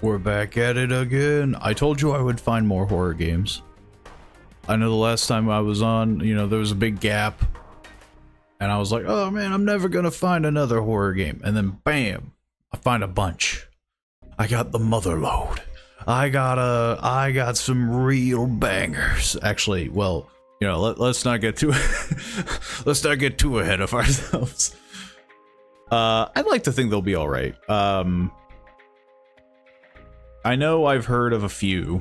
We're back at it again. I told you I would find more horror games. I know the last time I was on, you know, there was a big gap. And I was like, oh man, I'm never gonna find another horror game. And then bam, I find a bunch. I got the mother load. I got some real bangers. Actually, well, you know, let's not get too let's not get too ahead of ourselves. I'd like to think they'll be all right. I know I've heard of a few,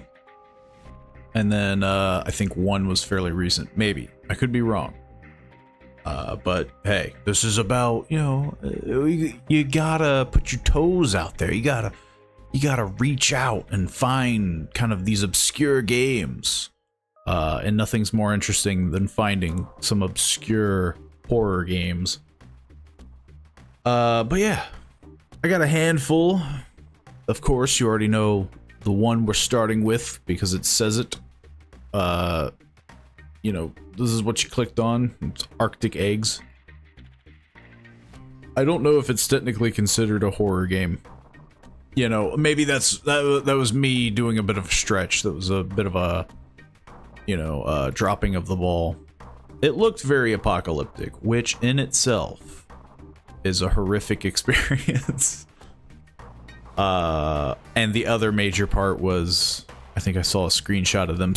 and then I think one was fairly recent. Maybe I could be wrong. But hey, this is about, you know, you gotta put your toes out there. You gotta reach out and find kind of these obscure games. And nothing's more interesting than finding some obscure horror games. But yeah, I got a handful. Of course, you already know the one we're starting with because it says it. You know, this is what you clicked on. It's Arctic Eggs. I don't know if it's technically considered a horror game. You know, maybe that was me doing a bit of a stretch. That was a bit of a, you know, dropping of the ball. It looked very apocalyptic, which in itself is a horrific experience. And the other major part was, I think I saw a screenshot of them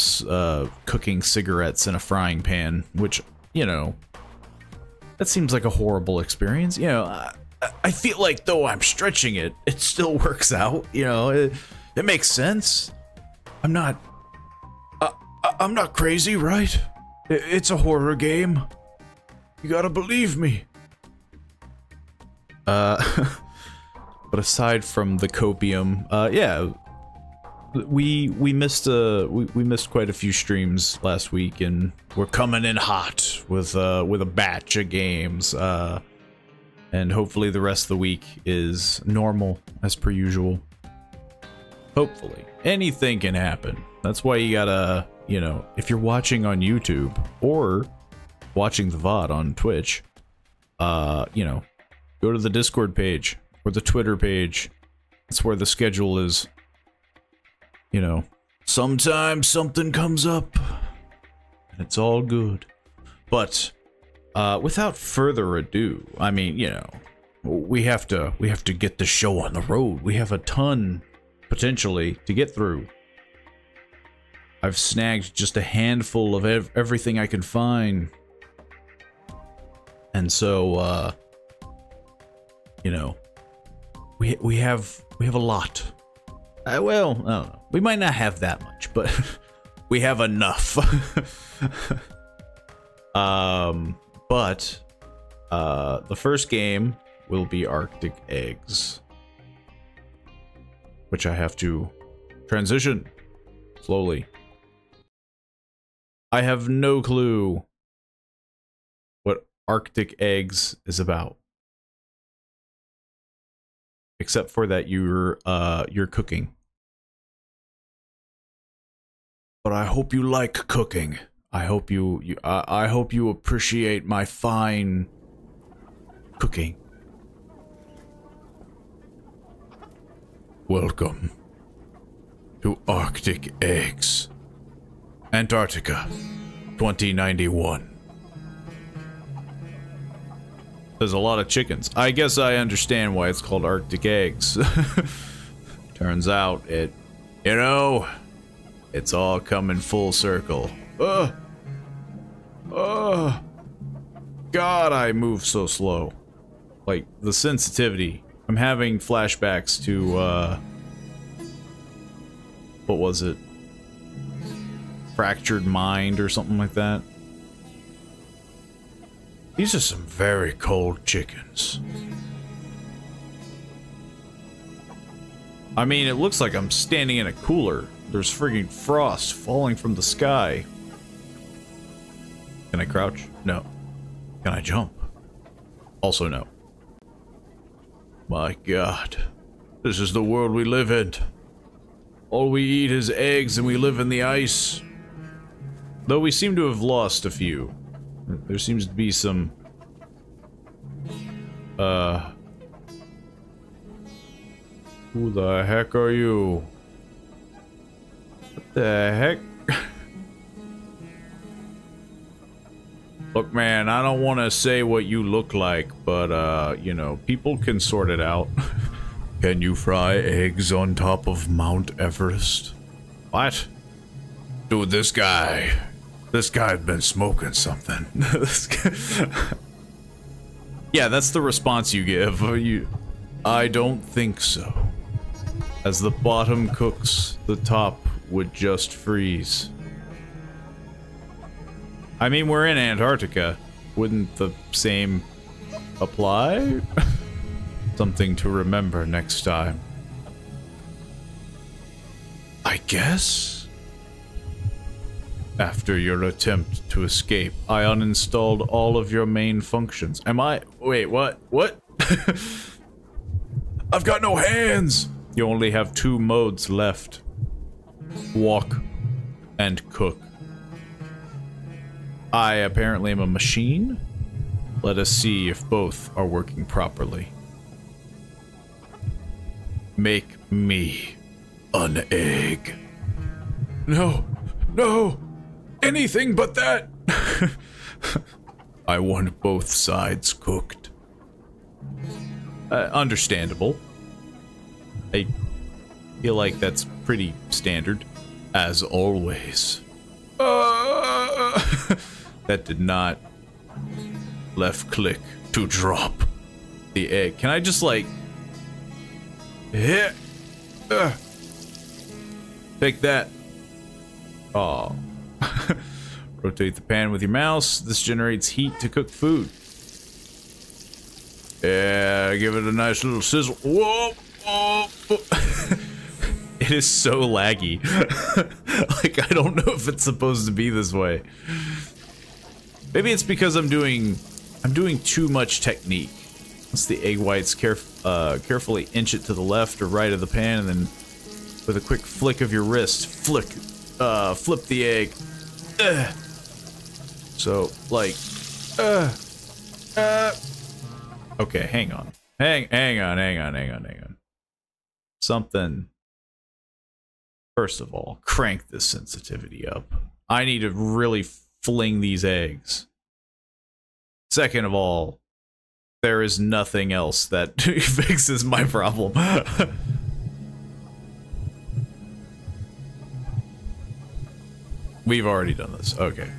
cooking cigarettes in a frying pan, which, you know, that seems like a horrible experience. You know, I feel like though I'm stretching it, it still works out. You know, it makes sense. I'm not crazy, right? It's a horror game. You gotta believe me. But aside from the copium, yeah, we missed quite a few streams last week, and we're coming in hot with a batch of games, and hopefully the rest of the week is normal as per usual. Hopefully, anything can happen. That's why you you know, if you're watching on YouTube or watching the VOD on Twitch, you know, go to the Discord page or the Twitter page. That's where the schedule is. You know, sometimes something comes up and it's all good. But without further ado, I mean, you know, we have to get the show on the road. We have a ton potentially to get through. I've snagged just a handful of everything I can find. And so you know, we have a lot. Well, I don't know. We might not have that much, but we have enough. But the first game will be Arctic Eggs, which I have to transition slowly. I have no clue what Arctic Eggs is about, except for that you're cooking. But I hope you like cooking. I hope I hope you appreciate my fine cooking. Welcome to Arctic Eggs, Antarctica, 2091. There's a lot of chickens. I guess I understand why it's called Arctic Eggs. Turns out you know, it's all coming full circle. God, I move so slow. Like, the sensitivity. I'm having flashbacks to, what was it? Fractured Mind or something like that. These are some very cold chickens. I mean, it looks like I'm standing in a cooler. There's friggin' frost falling from the sky. Can I crouch? No. Can I jump? Also no. My God. This is the world we live in. All we eat is eggs and we live in the ice. Though we seem to have lost a few. There seems to be some... Who the heck are you? What the heck? Look, man, I don't want to say what you look like, but, you know, people can sort it out. Can you fry eggs on top of Mount Everest? What? Dude, this guy's been smoking something. Yeah, that's the response you give. I don't think so. As the bottom cooks, the top would just freeze. I mean, we're in Antarctica. Wouldn't the same apply? Something to remember next time. I guess? After your attempt to escape, I uninstalled all of your main functions. Wait, what? What? I've got no hands! You only have 2 modes left. Walk and cook. I apparently am a machine. Let us see if both are working properly. Make me an egg. No, no, anything but that. I want both sides cooked. Understandable. I feel like that's pretty standard, as always. That did not left click to drop the egg. Can I just like hit? Take that. Oh. Rotate the pan with your mouse. This generates heat to cook food. Yeah, give it a nice little sizzle. Whoa! Whoa. It is so laggy. Like, I don't know if it's supposed to be this way. Maybe it's because I'm doing too much technique. Once the egg whites carefully inch it to the left or right of the pan, and then with a quick flick of your wrist, flick flip the egg. So, like, okay, hang on. Hang on. Something. First of all, crank this sensitivity up. I need to really fling these eggs. Second of all, there is nothing else that fixes my problem. We've already done this. Okay.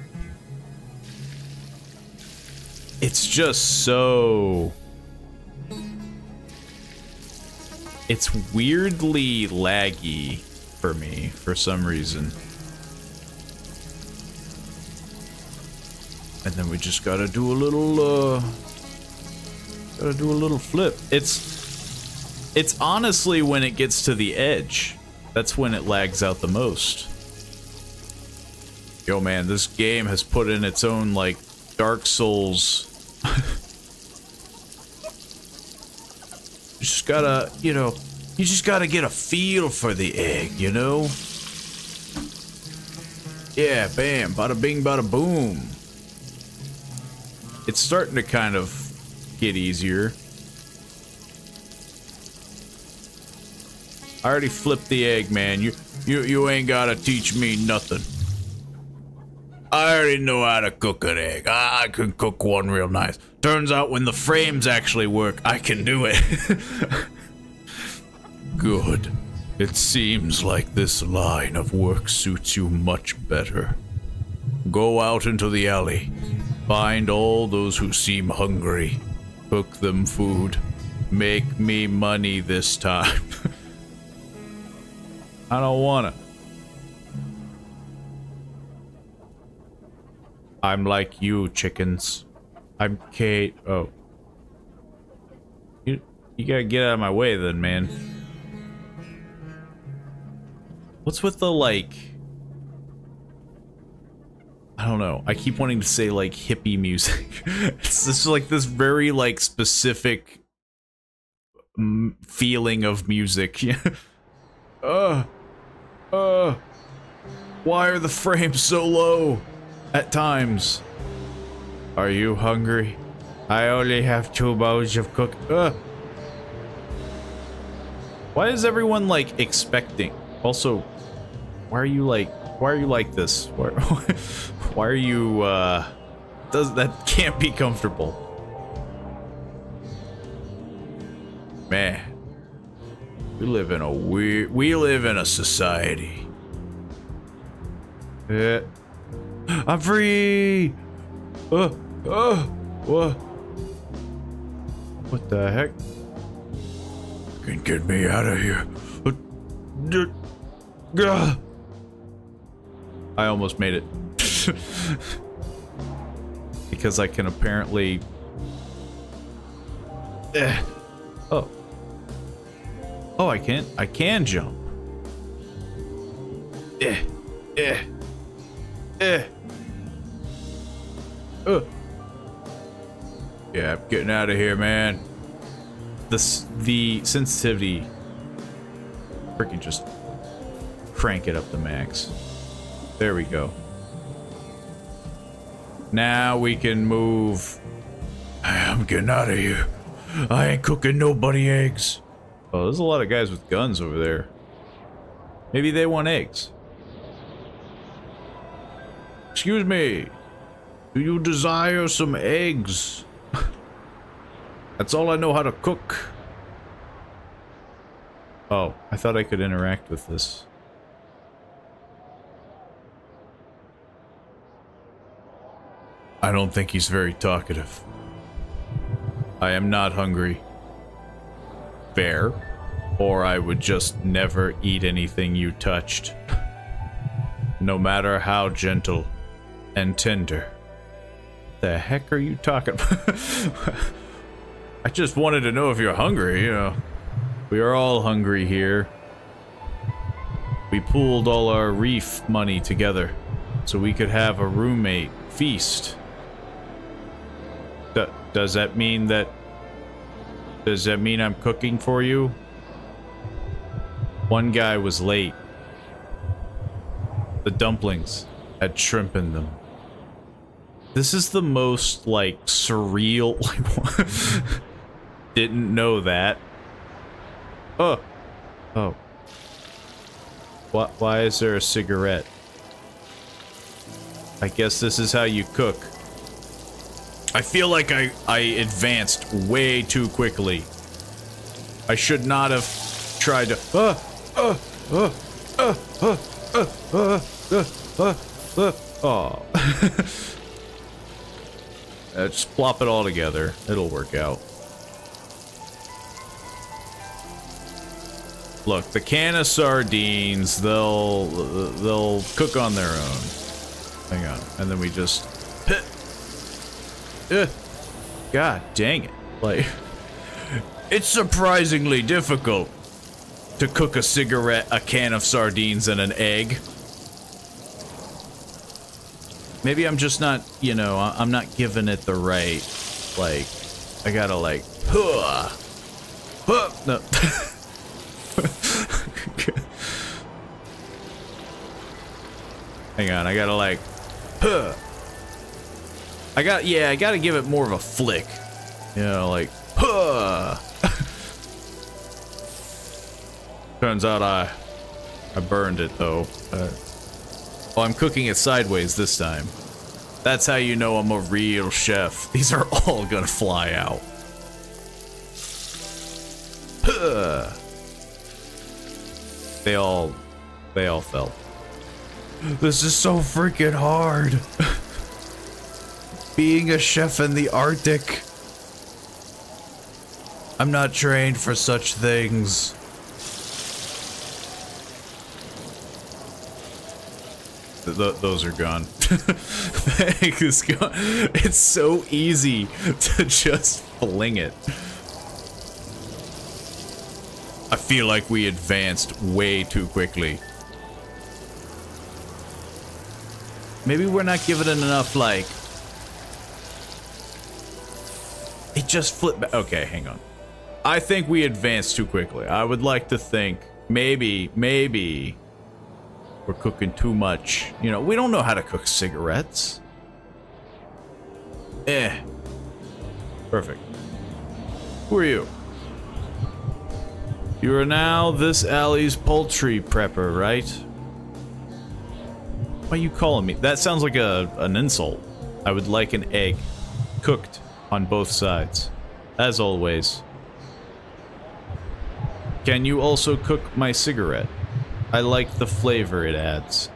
It's just so... It's weirdly laggy for me, for some reason. And then we just gotta do a little, flip. It's honestly when it gets to the edge. That's when it lags out the most. Yo, man, this game has put in its own, like, Dark Souls. You just gotta, you know, you just gotta get a feel for the egg, you know? Yeah, bam, bada bing, bada boom. It's starting to kind of get easier. I already flipped the egg, man. You ain't gotta teach me nothing. I already know how to cook an egg. I can cook one real nice. Turns out when the frames actually work, I can do it. Good. It seems like this line of work suits you much better. Go out into the alley. Find all those who seem hungry. Cook them food. Make me money this time. I don't wanna. I'm like you, chickens. I'm Kate. Oh. You gotta get out of my way then, man. What's with the, like... I don't know. I keep wanting to say, like, hippie music. It's just, like, this very, like, specific... feeling of music. Why are the frames so low? At times. Are you hungry? I only have 2 bowls of cook. Why is everyone like expecting? Also, why are you like this? Why are you that can't be comfortable. Man. We live in a society. I'm free! What? What the heck? You can get me out of here. I almost made it. Because I can apparently... Oh. Oh, I can jump. Yeah, I'm getting out of here, man. The sensitivity. Freaking just crank it up to max. There we go. Now we can move. I'm getting out of here. I ain't cooking nobody eggs. Oh, there's a lot of guys with guns over there. Maybe they want eggs. Excuse me. Do you desire some eggs? That's all I know how to cook. Oh, I thought I could interact with this. I don't think he's very talkative. I am not hungry. Fair. Or I would just never eat anything you touched. No matter how gentle and tender. The heck are you talking about? I just wanted to know if you're hungry, you know. We are all hungry here. We pooled all our reef money together so we could have a roommate feast. Does that mean that... Does that mean I'm cooking for you? One guy was late. The dumplings had shrimp in them. This is the most, like, surreal... Didn't know that. Oh. Oh. Why is there a cigarette? I guess this is how you cook. I feel like I advanced way too quickly. I should not have tried to... Oh. Just plop it all together. It'll work out. Look, the can of sardines, they'll cook on their own. Hang on, and then we just... God dang it. Like, it's surprisingly difficult to cook a cigarette, a can of sardines, and an egg. Maybe I'm just not, you know, I'm not giving it the right, like, I gotta like, no. Hang on, I gotta like, I gotta give it more of a flick. You know, like, Turns out I burned it though. Oh, I'm cooking it sideways this time. That's how you know I'm a real chef. These are all gonna fly out. They all fell. This is so freaking hard. Being a chef in the Arctic. I'm not trained for such things. Those are gone. It's gone. It's so easy to just fling it. I feel like we advanced way too quickly. Maybe we're not giving it enough, like... It just flipped back. Okay, hang on. I think we advanced too quickly. I would like to think maybe we're cooking too much. You know, we don't know how to cook cigarettes. Perfect. Who are you? You are now this alley's poultry prepper, right? Why are you calling me? That sounds like an insult. I would like an egg. Cooked on both sides. As always. Can you also cook my cigarette? I like the flavor it adds.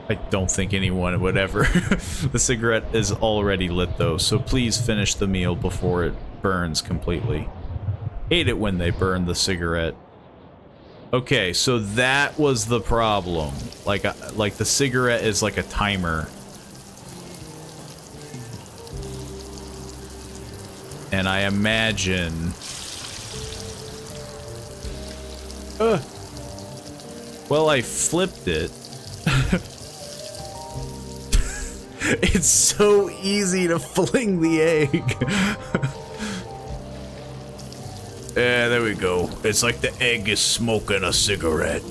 I don't think anyone would ever. The cigarette is already lit though, so please finish the meal before it burns completely. Hate it when they burn the cigarette. Okay, so that was the problem. Like the cigarette is like a timer. And I imagine... Well, I flipped it. It's so easy to fling the egg. Yeah, there we go. It's like the egg is smoking a cigarette.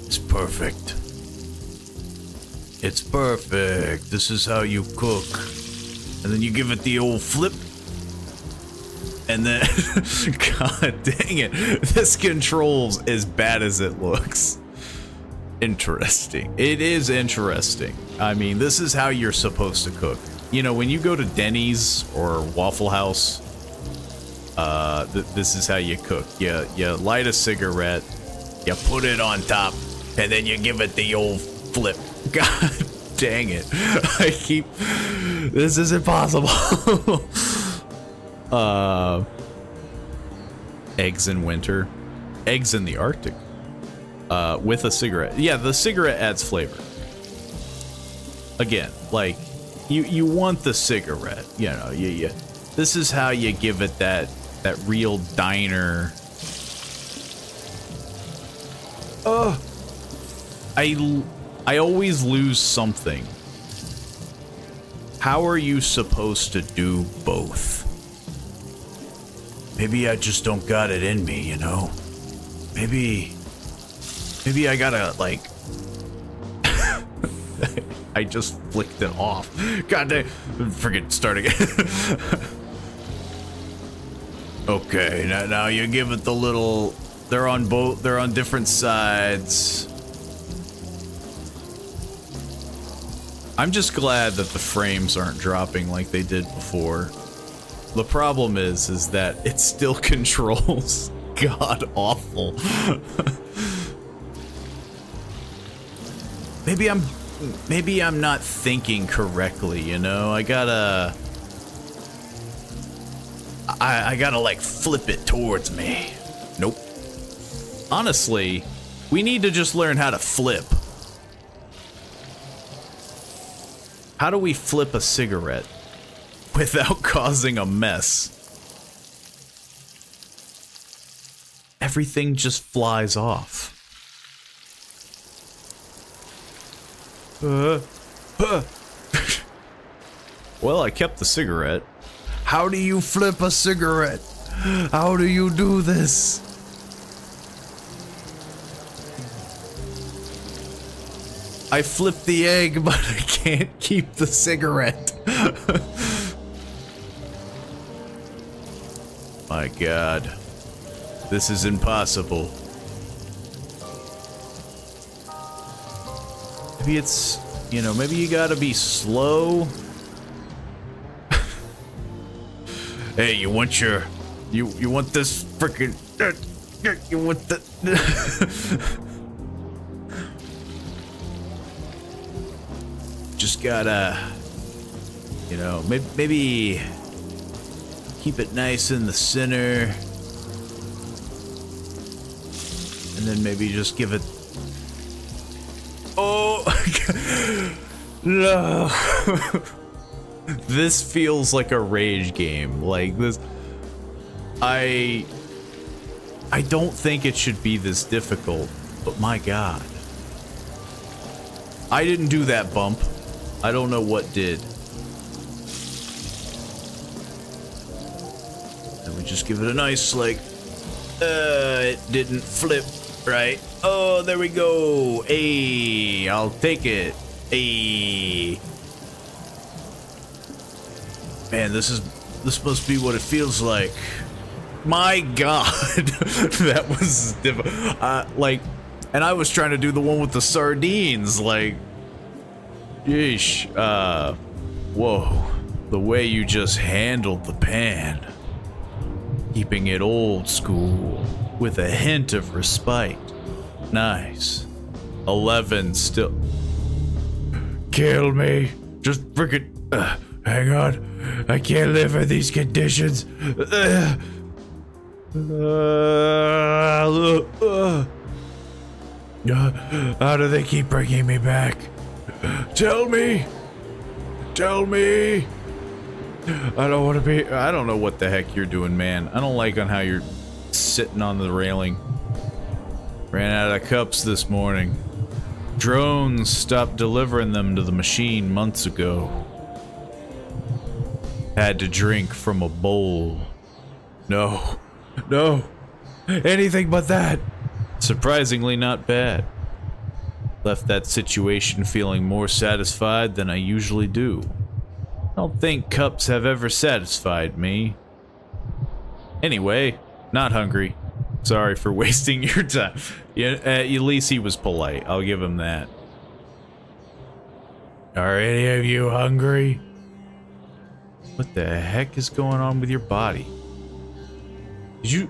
It's perfect. It's perfect. This is how you cook. And then you give it the old flip. And then... God dang it. This control's as bad as it looks. Interesting. It is interesting. I mean, this is how you're supposed to cook. You know, when you go to Denny's or Waffle House... this is how you cook. You light a cigarette, you put it on top, and then you give it the old flip. God dang it. I keep... This is impossible. Eggs in winter. Eggs in the Arctic. With a cigarette. Yeah, the cigarette adds flavor. Again, like, you want the cigarette. You know, this is how you give it that real diner. I always lose something. How are you supposed to do both? Maybe I just don't got it in me, you know? Maybe I gotta, like, I just flicked it off. God damn. Forget starting it. Okay, now you give it the little... They're on different sides. I'm just glad that the frames aren't dropping like they did before. The problem is that it still controls god awful. Maybe I'm not thinking correctly, you know? I gotta like flip it towards me. Nope. Honestly, we need to just learn how to flip. How do we flip a cigarette without causing a mess? Everything just flies off. Well, I kept the cigarette. How do you flip a cigarette? How do you do this? I flipped the egg, but I can't keep the cigarette. My God. This is impossible. Maybe it's, you know, maybe you gotta be slow. Hey, you want your, you want this frickin', you want the, just gotta, you know, maybe keep it nice in the center. And then maybe just give it, oh, no. This feels like a rage game. Like this, I don't think it should be this difficult, but my God. I didn't do that bump. I don't know what did. And we just give it a nice, like, it didn't flip right. Oh, there we go. Hey, I'll take it. Hey. Man, this must be what it feels like. My God, that was like, and I was trying to do the one with the sardines, like, yeesh. Whoa, the way you just handled the pan, keeping it old school with a hint of respite. Nice. 11 still. Kill me. Just freaking. Hang on. I can't live in these conditions. How do they keep bringing me back? Tell me. Tell me. I don't want to be. I don't know what the heck you're doing, man. I don't like on how you're sitting on the railing. Ran out of cups this morning. Drones stopped delivering them to the machine months ago. Had to drink from a bowl. No. No. Anything but that. Surprisingly not bad. Left that situation feeling more satisfied than I usually do. I don't think cups have ever satisfied me. Anyway, not hungry. Sorry for wasting your time. Yeah, at least he was polite. I'll give him that. Are any of you hungry? What the heck is going on with your body? Did you...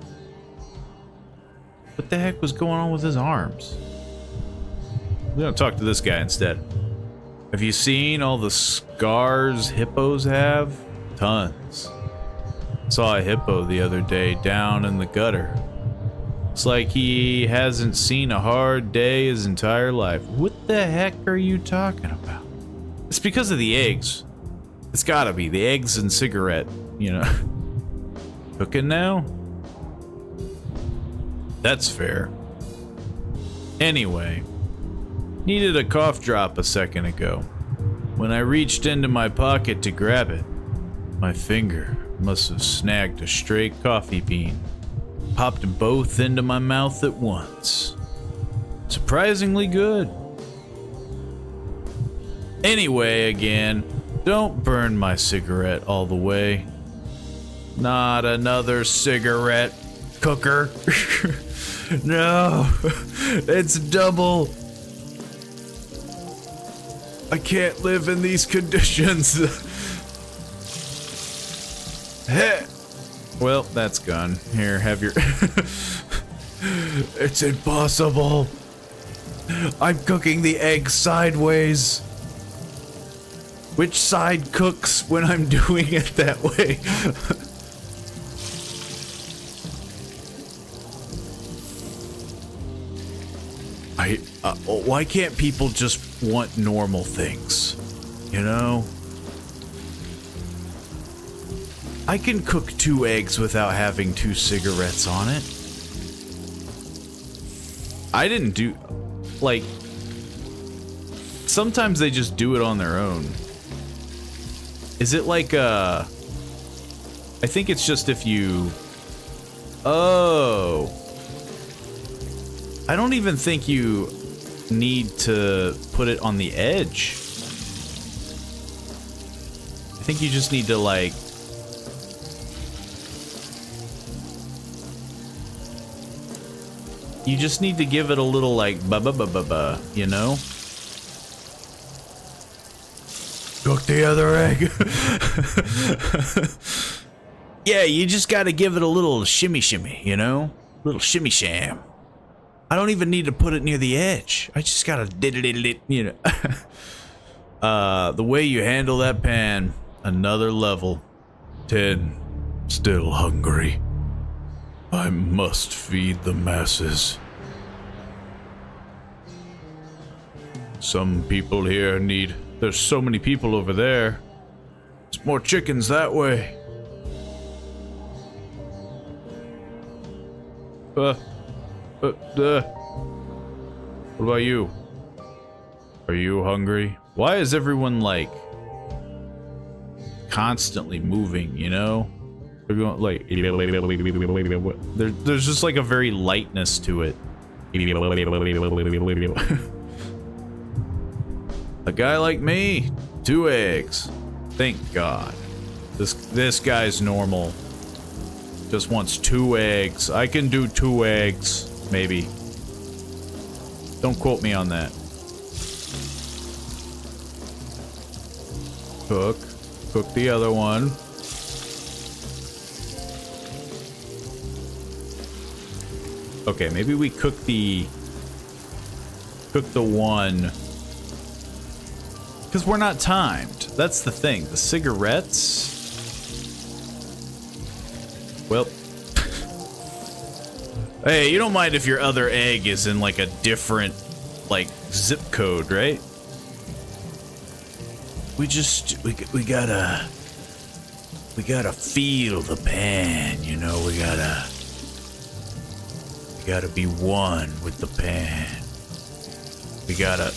What the heck was going on with his arms? We're gonna talk to this guy instead. Have you seen all the scars hippos have? Tons. Saw a hippo the other day down in the gutter. It's like he hasn't seen a hard day his entire life. What the heck are you talking about? It's because of the eggs. It's gotta be. The eggs and cigarette, you know. Cooking now? That's fair. Anyway. Needed a cough drop a second ago. When I reached into my pocket to grab it, my finger must have snagged a stray coffee bean. Popped both into my mouth at once. Surprisingly good. Anyway, again, don't burn my cigarette all the way. Not another cigarette cooker. No, it's double. I can't live in these conditions. Hey. Well, that's gone. Here, have your... It's impossible. I'm cooking the egg sideways. Which side cooks when I'm doing it that way? Why can't people just want normal things? You know? I can cook 2 eggs without having 2 cigarettes on it. I didn't do... Like... Sometimes they just do it on their own. Is it like I think it's just if you... Oh... I don't even think you need to put it on the edge. I think you just need to, like... You just need to give it a little, like, ba-ba-ba-ba-ba, you know? Cook the other egg. Yeah, you just gotta give it a little shimmy-shimmy, you know? A little shimmy-sham. I don't even need to put it near the edge. I just gotta did-it-did-it, you know. The way you handle that pan, another level. 10. Still hungry. I must feed the masses. Some people here need... There's so many people over there. There's more chickens that way. What about you? Are you hungry? Why is everyone, like, constantly moving, you know? They're going, like... There's just, like, a very lightness to it. A guy like me, 2 eggs. Thank God. This guy's normal. Just wants 2 eggs. I can do 2 eggs, maybe. Don't quote me on that. Cook the other one. Okay, maybe we cook the one. Because we're not timed. That's the thing. The cigarettes... Well... Hey, you don't mind if your other egg is in, like, a different, like, zip code, right? We gotta feel the pan, you know? We gotta be one with the pan. We gotta...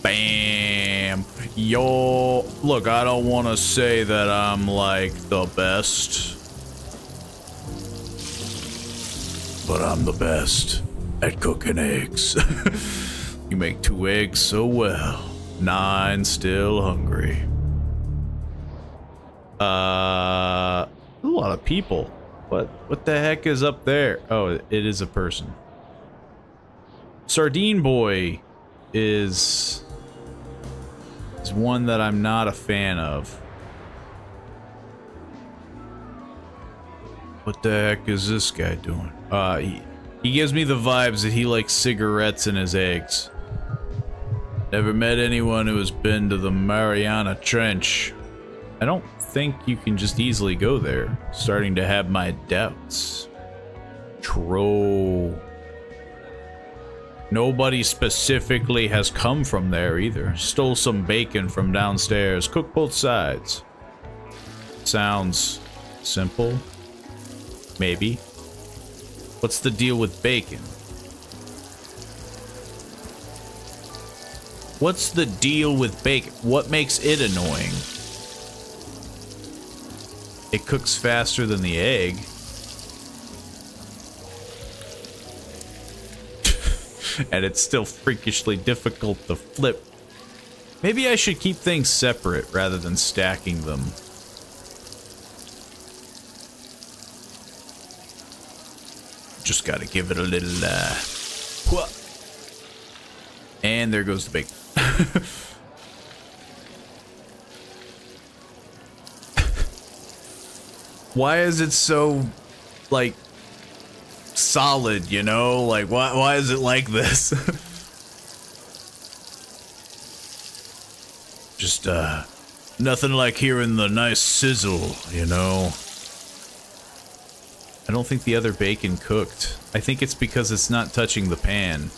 Bam! Yo! Look, I don't want to say that I'm, like, the best. But I'm the best at cooking eggs. You make 2 eggs so well. 9 still hungry. A lot of people. What the heck is up there? Oh, it is a person. Sardine Boy is one that I'm not a fan of. What the heck is this guy doing? He gives me the vibes that he likes cigarettes in his eggs. Never met anyone who has been to the Mariana Trench. I don't think you can just easily go there. Starting to have my doubts. Troll. Nobody specifically has come from there either. Stole some bacon from downstairs. Cooked both sides. Sounds simple. Maybe. What's the deal with bacon? What's the deal with bacon? What makes it annoying? It cooks faster than the egg. and it's still freakishly difficult to flip. Maybe I should keep things separate rather than stacking them. Just gotta give it a little, and there goes the bacon. Why is it so, like, solid, you know? Like, why is it like this? Just, nothing like hearing the nice sizzle, you know? I don't think the other bacon cooked. I think it's because it's not touching the pan.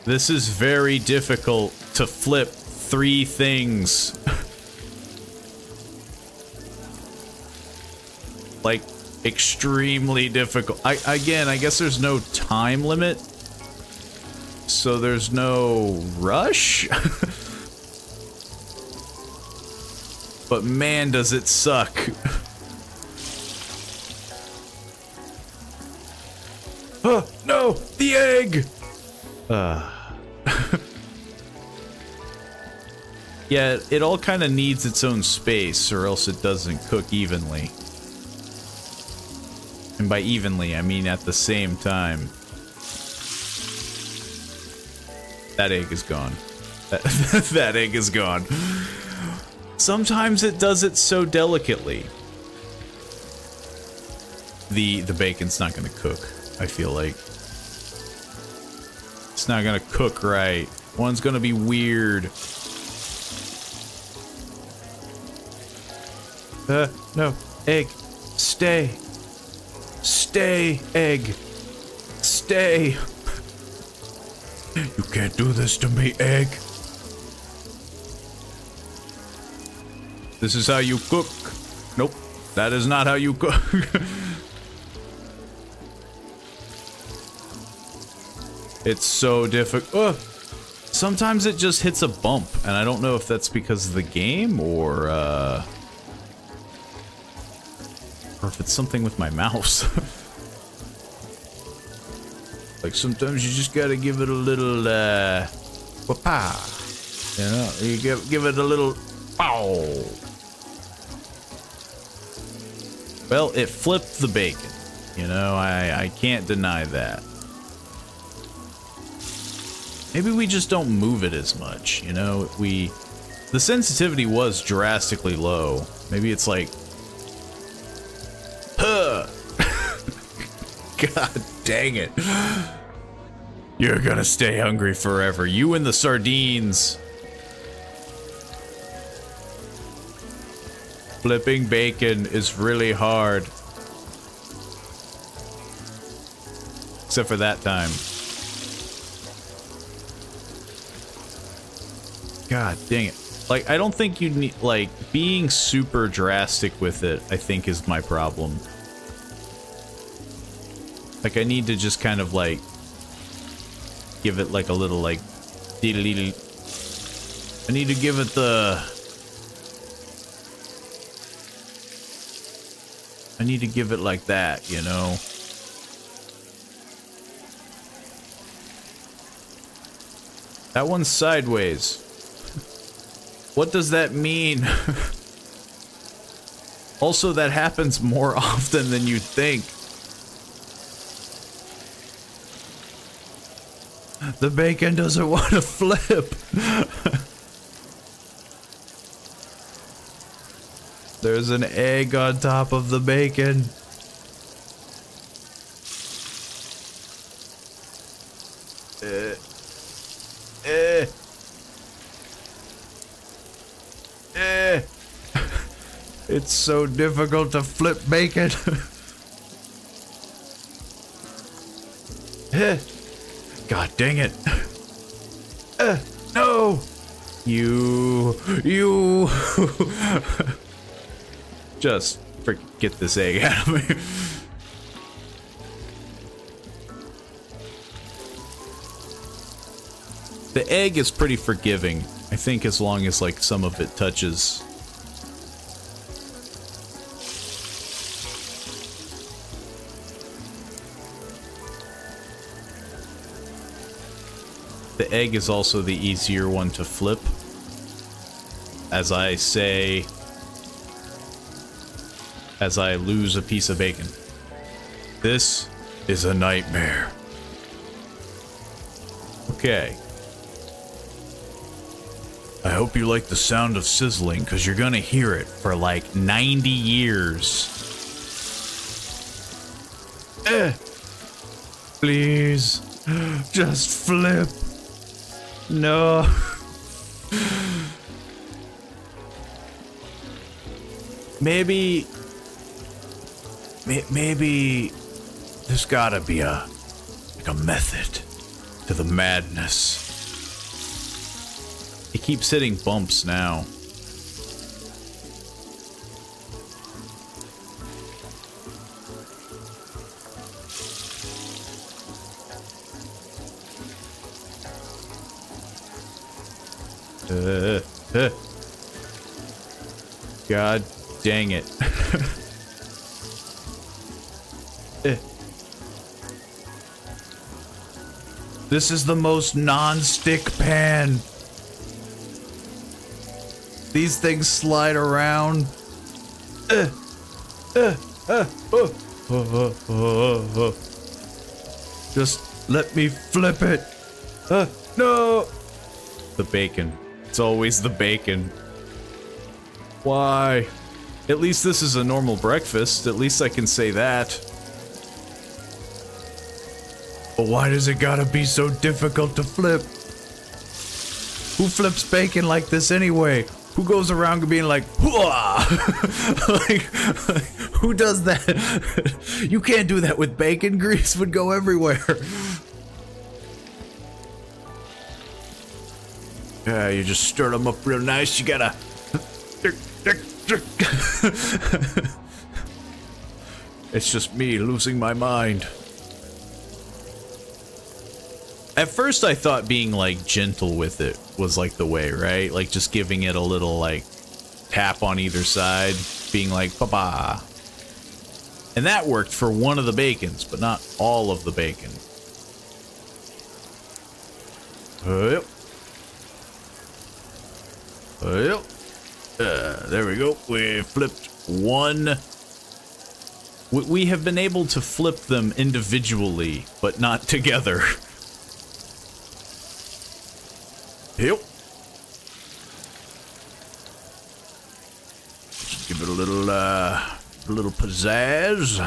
This is very difficult to flip 3 things. Like, extremely difficult. Again, I guess there's no time limit. So there's no rush? But man, does it suck. Oh, no! The egg! Yeah, it all kind of needs its own space, or else it doesn't cook evenly. And by evenly, I mean at the same time. That egg is gone. That egg is gone. Sometimes it does it so delicately. The bacon's not gonna cook, I feel like. It's not gonna cook right. One's gonna be weird. No. Egg. Stay. Stay, egg. Stay. You can't do this to me, egg. This is how you cook. Nope. That is not how you cook. It's so difficult. Sometimes it just hits a bump, and I don't know if that's because of the game or if it's something with my mouse. Like, sometimes you just gotta give it a little, wapa. You know, you give it a little, pow. Well, it flipped the bacon. You know, I can't deny that. Maybe we just don't move it as much, you know? The sensitivity was drastically low. Maybe it's like, huh. God dang it. You're gonna stay hungry forever. You and the sardines. Flipping bacon is really hard. Except for that time. God dang it. Like, I don't think you need, like, being super drastic with it, I think is my problem. Like, I need to just kind of, like, give it, like, a little, like, deedle-deedle. I need to give it the... I need to give it like that, you know? That one's sideways. What does that mean? Also, that happens more often than you'd think. The bacon doesn't want to flip. There's an egg on top of the bacon. It's so difficult to flip bacon. God dang it. No! You. Just get this egg out of me. The egg is pretty forgiving, I think, as long as, like, some of it touches. The egg is also the easier one to flip. As I say, as I lose a piece of bacon. This is a nightmare. Okay. I hope you like the sound of sizzling, because you're gonna hear it for like 90 years. Please, just flip. No. Maybe there's gotta be a method to the madness. It keeps hitting bumps now. God dang it. This is the most non-stick pan. These things slide around. Just let me flip it. No. The bacon. It's always the bacon. Why? At least this is a normal breakfast. At least I can say that. But why does it gotta be so difficult to flip? Who flips bacon like this anyway? Who goes around being like, like, who does that? You can't do that with bacon. Grease would go everywhere. Yeah, you just stir them up real nice. You gotta. It's just me losing my mind. At first I thought being like gentle with it was like the way, right? Like just giving it a little like tap on either side, being like papa. And that worked for one of the bacons, but not all of the bacon. Yep. Yep. There we go. We flipped one. We have been able to flip them individually, but not together. Yep. Just give it a little pizzazz.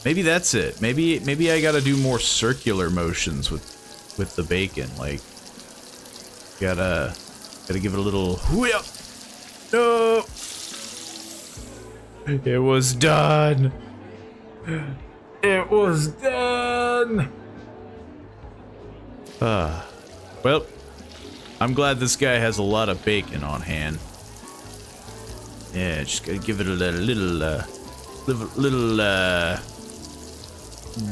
Maybe that's it. Maybe I gotta do more circular motions with the bacon. Like, gotta give it a little. No. It was done. It was done. Well. I'm glad this guy has a lot of bacon on hand. Yeah, just gotta give it a little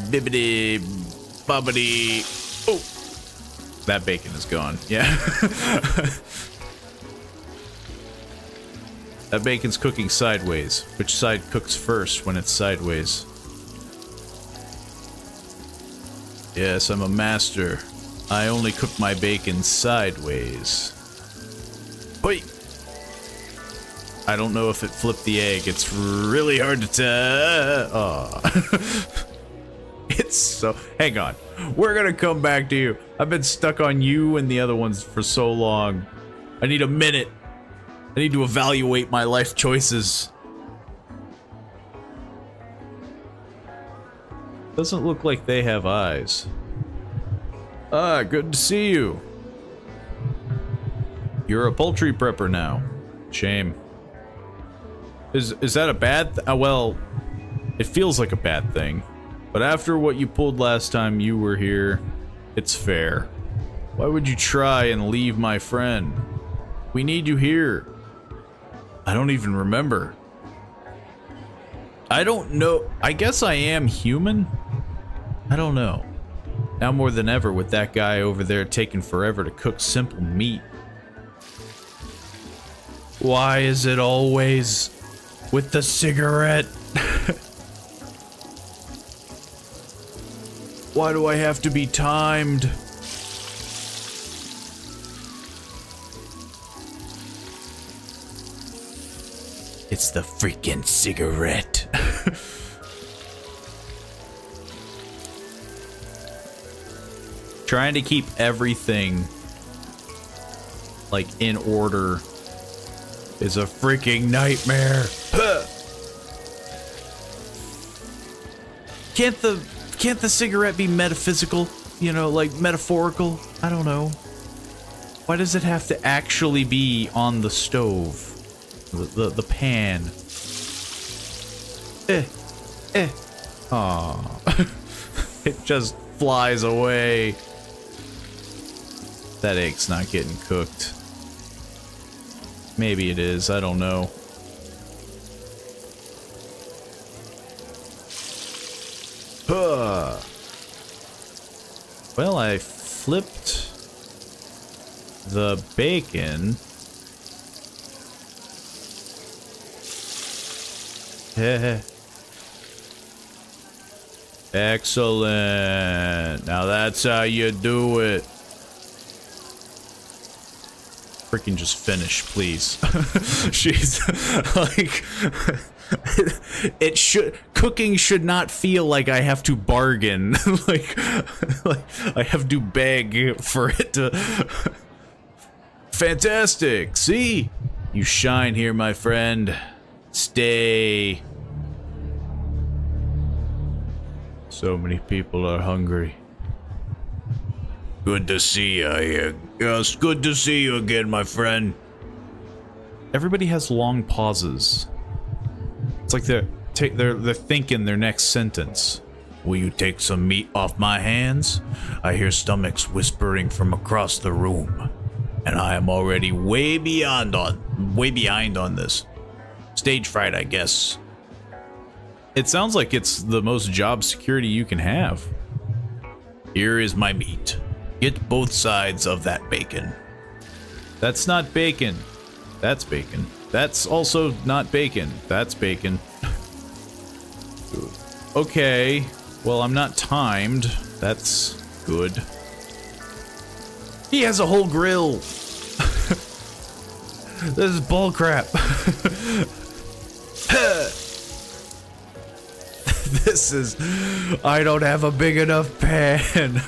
bibbity bobbity. Oh, that bacon is gone. Yeah. That bacon's cooking sideways. Which side cooks first when it's sideways? Yes, I'm a master. I only cook my bacon sideways. Wait. I don't know if it flipped the egg. It's really hard to tell. Oh. It's so... Hang on. We're gonna come back to you. I've been stuck on you and the other ones for so long. I need a minute. I need to evaluate my life choices. Doesn't look like they have eyes. Ah, good to see you. You're a poultry prepper now. Shame. Is that a bad well, it feels like a bad thing. But after what you pulled last time you were here, it's fair. Why would you try and leave my friend? We need you here. I don't even remember. I don't know. I guess I am human? I don't know. Now more than ever with that guy over there taking forever to cook simple meat. Why is it always with the cigarette? Why do I have to be timed? It's the freaking cigarette. Trying to keep everything like in order is a freaking nightmare. Can't the cigarette be metaphysical? You know, like metaphorical? I don't know. Why does it have to actually be on the stove? The pan. Aw. It just flies away. That egg's not getting cooked. Maybe it is, I don't know. Well, I flipped the bacon. Excellent. Now that's how you do it. Freaking just finish, please. She's like, cooking should not feel like I have to bargain. like I have to beg for it to. Fantastic. See? You shine here, my friend. Stay. So many people are hungry. Good to see you here. Yes, good to see you again, my friend. Everybody has long pauses. It's like they're thinking their next sentence. Will you take some meat off my hands? I hear stomachs whispering from across the room, and I am already way behind on this. Stage fright, I guess. It sounds like it's the most job security you can have. Here is my meat. Get both sides of that bacon. That's not bacon. That's bacon. That's also not bacon. That's bacon. Okay. Well, I'm not timed. That's good. He has a whole grill. This is bullcrap. This is... I don't have a big enough pan.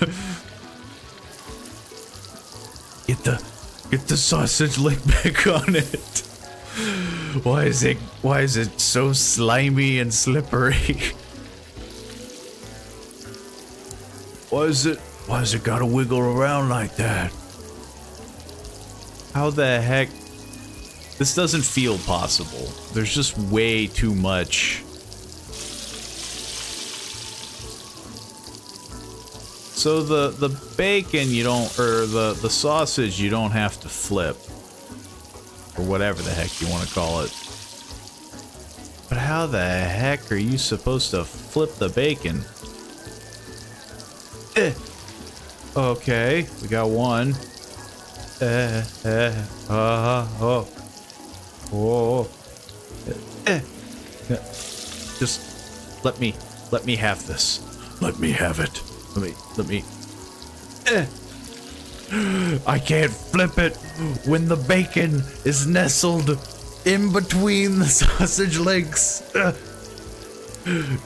Get the sausage lick back on it. Why is it so slimy and slippery? Why is it gotta wiggle around like that? How the heck? This doesn't feel possible. There's just way too much. So the bacon you don't, or the sausage you don't have to flip. Or whatever the heck you want to call it. But how the heck are you supposed to flip the bacon? Okay, we got one. Just let me have this. Let me have it. Let me. I can't flip it when the bacon is nestled in between the sausage legs.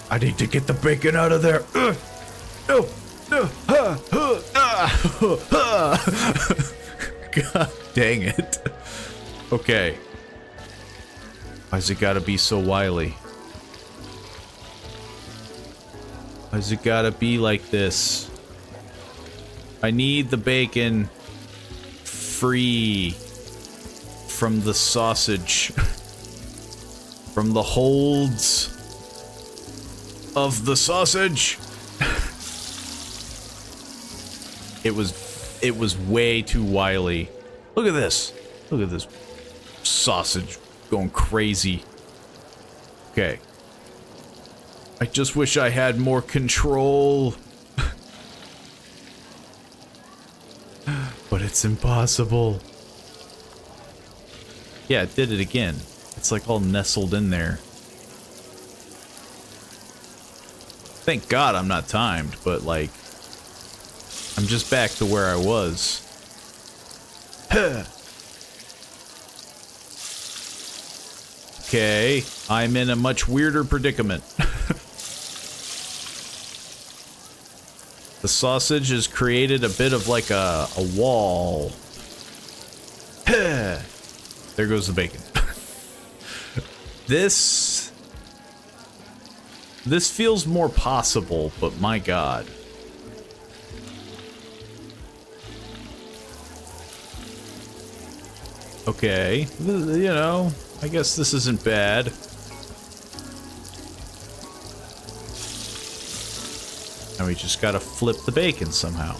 I need to get the bacon out of there. God dang it. Okay. Why's it gotta be so wily? Why's it gotta be like this? I need the bacon free from the sausage. From the holds of the sausage. It was way too wily. Look at this. Look at this sausage going crazy. Okay. I just wish I had more control. But it's impossible. Yeah, it did it again. It's like all nestled in there. Thank God I'm not timed, but like... I'm just back to where I was. Okay, I'm in a much weirder predicament. The sausage has created a bit of like a wall. There goes the bacon. This feels more possible, but my god. Okay, you know, I guess this isn't bad. Now we just gotta flip the bacon somehow.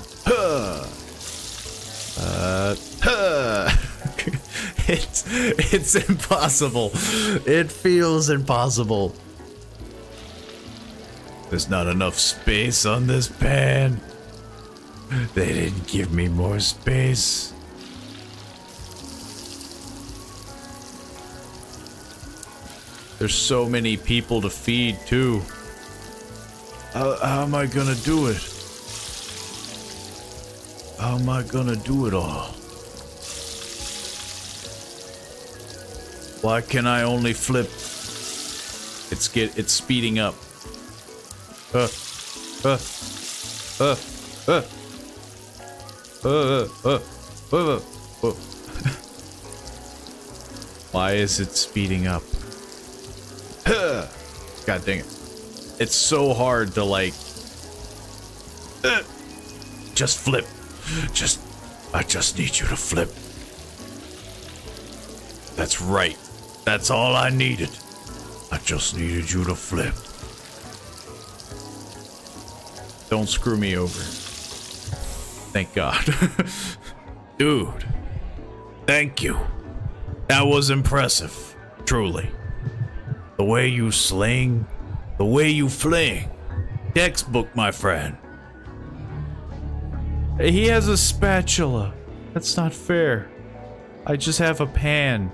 It's impossible. It feels impossible. There's not enough space on this pan. They didn't give me more space. There's so many people to feed, too. How am I gonna do it? How am I gonna do it all? Why can I only flip? It's speeding up. Why is it speeding up? God dang it. It's so hard to like just flip. I just need you to flip. That's right. That's all I needed. I just needed you to flip. Don't screw me over. Thank God. Dude. Thank you. That was impressive. Truly. The way you sling, the way you fling. Textbook, my friend. He has a spatula. That's not fair. I just have a pan.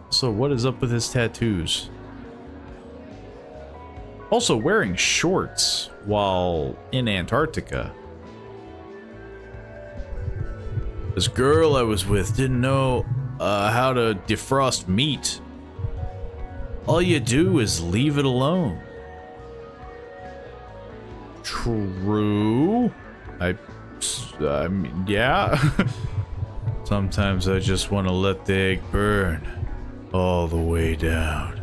So what is up with his tattoos? Also wearing shorts while in Antarctica. This girl I was with didn't know how to defrost meat. All you do is leave it alone. True. I mean, yeah. Sometimes I just want to let the egg burn all the way down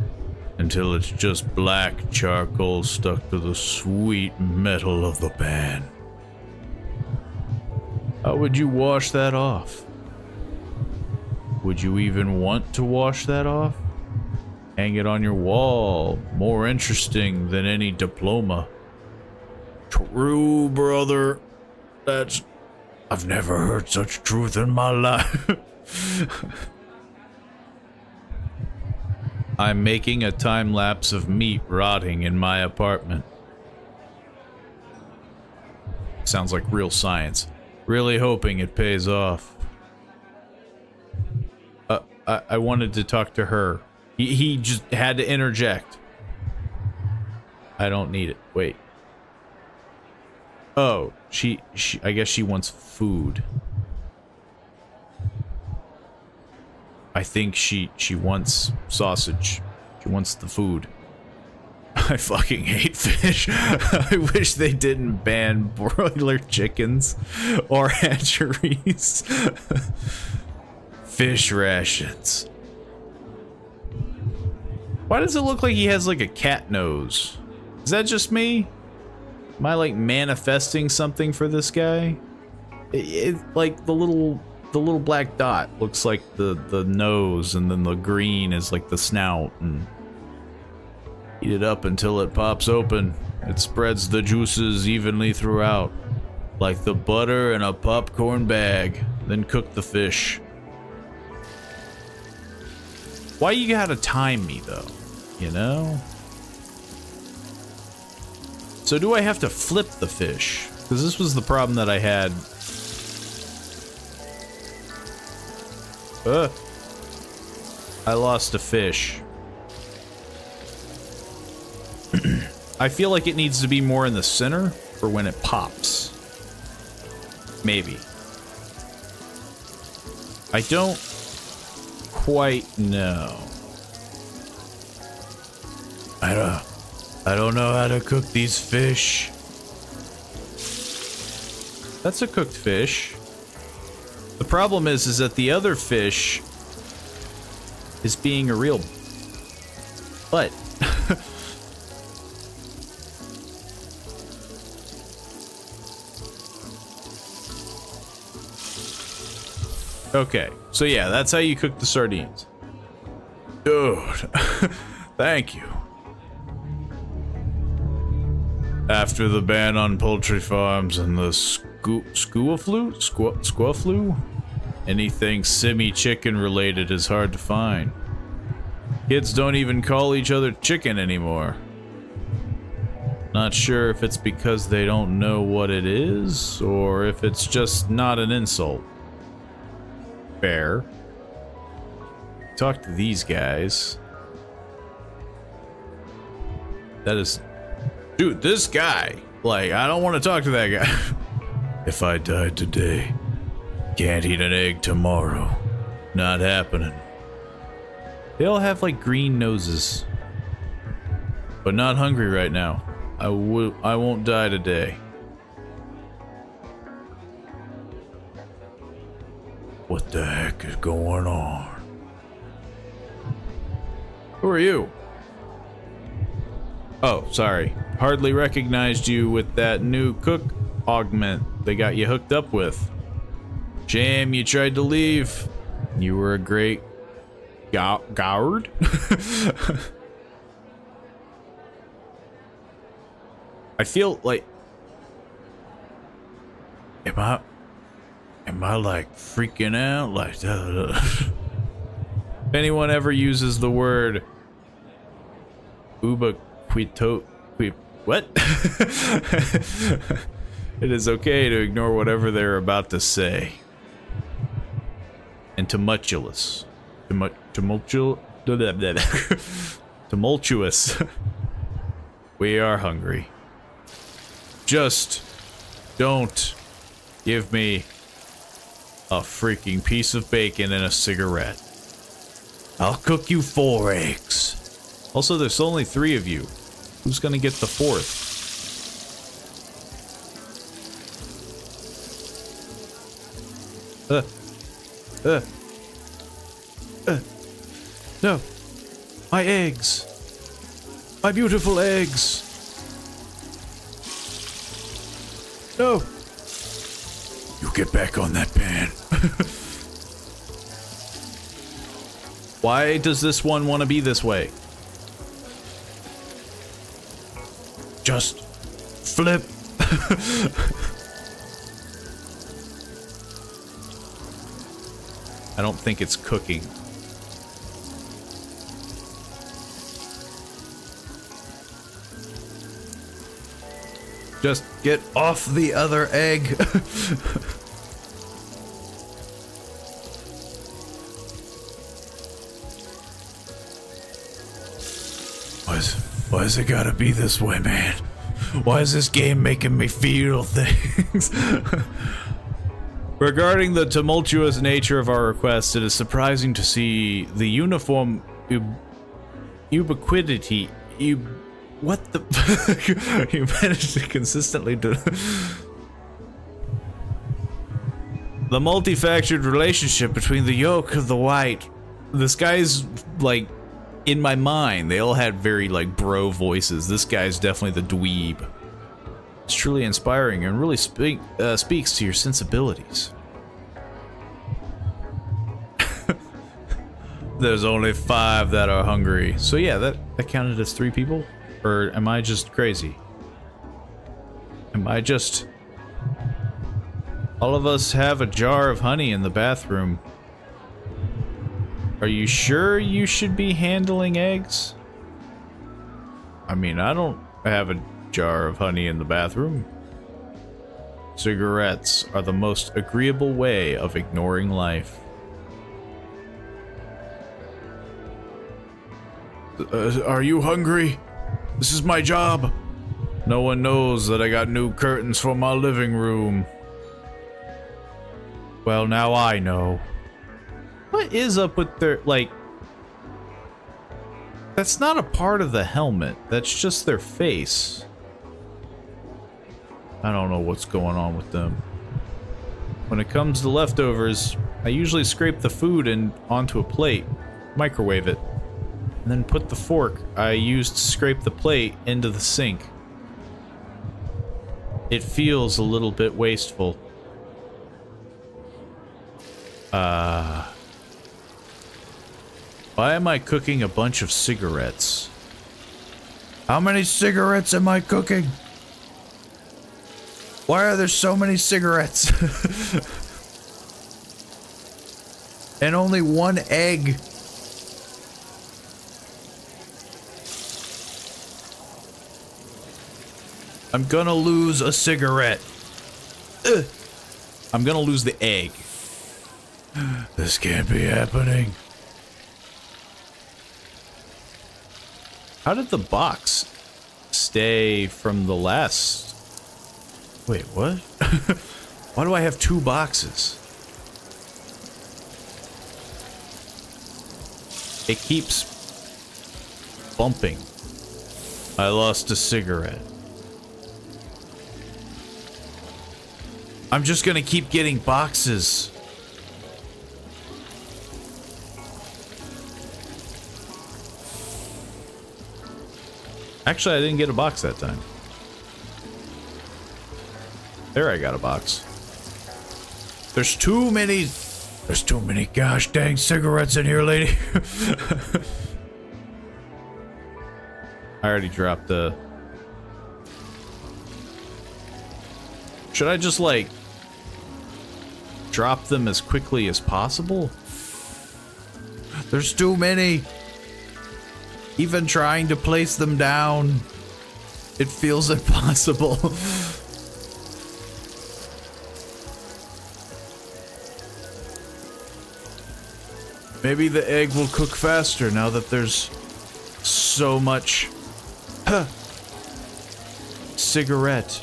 until it's just black charcoal stuck to the sweet metal of the pan. How would you wash that off? Would you even want to wash that off? Hang it on your wall. More interesting than any diploma. True, brother. I've never heard such truth in my life. I'm making a time lapse of meat rotting in my apartment. Sounds like real science. Really hoping it pays off. I wanted to talk to her. He just had to interject. I don't need it. Wait. Oh, I guess she wants food. I think she wants sausage. She wants the food. I fucking hate fish. I wish they didn't ban broiler chickens or hatcheries. Fish rations. Why does it look like he has like a cat nose? Is that just me? Am I like manifesting something for this guy? Like the little black dot looks like the nose, and then the green is like the snout, and heat it up until it pops open. It spreads the juices evenly throughout, like the butter in a popcorn bag. Then cook the fish. Why you gotta time me though? You know? So do I have to flip the fish? Because this was the problem that I had. I lost a fish. I feel like it needs to be more in the center for when it pops. Maybe. I don't quite know. I don't know how to cook these fish. That's a cooked fish. The problem is that the other fish is being a real butt. Okay, so yeah, that's how you cook the sardines. Dude, thank you. After the ban on poultry farms and the squaw flu, anything semi-chicken related is hard to find. Kids don't even call each other chicken anymore. Not sure if it's because they don't know what it is, or if it's just not an insult. Fair. Talk to these guys. That is... Dude, this guy! Like, I don't want to talk to that guy. If I died today, can't eat an egg tomorrow. Not happening. They all have, like, green noses. But not hungry right now. I won't die today. What the heck is going on? Who are you? Oh, sorry. Hardly recognized you with that new cook augment they got you hooked up with. Shame you tried to leave. You were a great guard. I feel like... Am I like freaking out? Like, if anyone ever uses the word what? It is okay to ignore whatever they're about to say. And tumultuous. Tumultuous. We are hungry. Just don't give me a freaking piece of bacon and a cigarette. I'll cook you 4 eggs. Also, there's only 3 of you. Who's gonna get the 4th? No. My eggs. My beautiful eggs. No. You get back on that pan. Why does this one want to be this way? Just flip. I don't think it's cooking. Just get off the other egg. Why is it gotta be this way, man? Why is this game making me feel things? Regarding the tumultuous nature of our request, it is surprising to see the uniform ubiquity. What the fuck? You managed to consistently do the multi-factored relationship between the yolk of the white. This guy's like in my mind. They all had very like bro voices. This guy's definitely the dweeb. It's truly inspiring and really speaks to your sensibilities. There's only 5 that are hungry. So yeah, that counted as 3 people? Or am I just crazy? Am I just... All of us have a jar of honey in the bathroom. Are you sure you should be handling eggs? I mean, I don't have a jar of honey in the bathroom. Cigarettes are the most agreeable way of ignoring life. Are you hungry? This is my job. No one knows that I got new curtains for my living room. Well, now I know. What is up with their, like... That's not a part of the helmet. That's just their face. I don't know what's going on with them. When it comes to leftovers, I usually scrape the food onto a plate, microwave it, and then put the fork I used to scrape the plate into the sink. It feels a little bit wasteful. Why am I cooking a bunch of cigarettes? How many cigarettes am I cooking? Why are there so many cigarettes? And only one egg. I'm gonna lose a cigarette. Ugh. I'm gonna lose the egg. This can't be happening. How did the box stay from the last? Wait, what? Why do I have two boxes? It keeps bumping. I lost a cigarette. I'm just gonna keep getting boxes. Actually, I didn't get a box that time. There, I got a box. There's too many gosh dang cigarettes in here, lady. I already dropped the... Should I just, like, drop them as quickly as possible? There's too many. Even trying to place them down, it feels impossible. Maybe the egg will cook faster now that there's so much cigarette.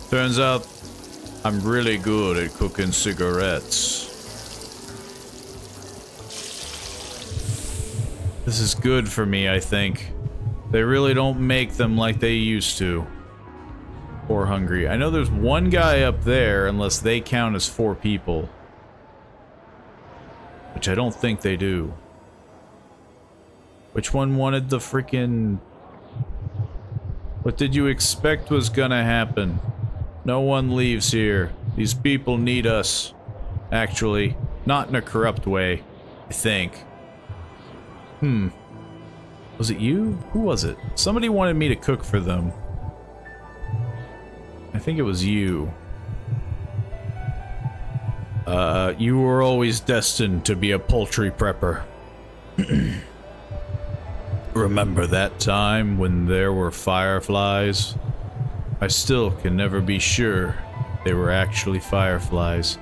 Turns out I'm really good at cooking cigarettes. This is good for me, I think. They really don't make them like they used to. Poor hungry. I know there's one guy up there, unless they count as 4 people. Which I don't think they do. Which one wanted the freaking... What did you expect was gonna happen? No one leaves here. These people need us. Actually, not in a corrupt way, I think. Was it you? Who was it? Somebody wanted me to cook for them. I think it was you. You were always destined to be a poultry prepper. Remember that time when there were fireflies? I still can never be sure they were actually fireflies.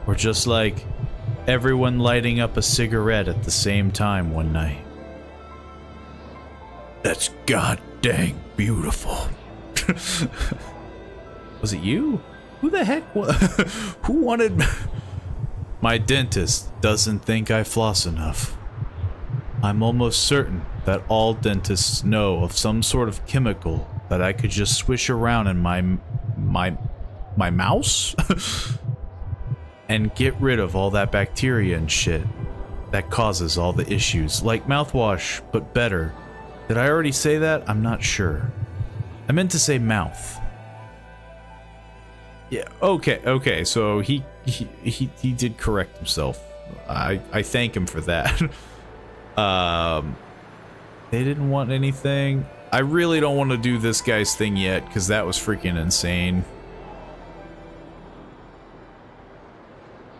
Or just like everyone lighting up a cigarette at the same time one night. That's god dang beautiful. Was it you? Who the heck who wanted... My dentist doesn't think I floss enough. I'm almost certain that all dentists know of some sort of chemical that I could just swish around in my mouse? And get rid of all that bacteria and shit that causes all the issues. Like mouthwash, but better. Did I already say that? I'm not sure. I meant to say mouth. Yeah, okay, so he did correct himself. I thank him for that. They didn't want anything. I really don't want to do this guy's thing yet, because that was freaking insane.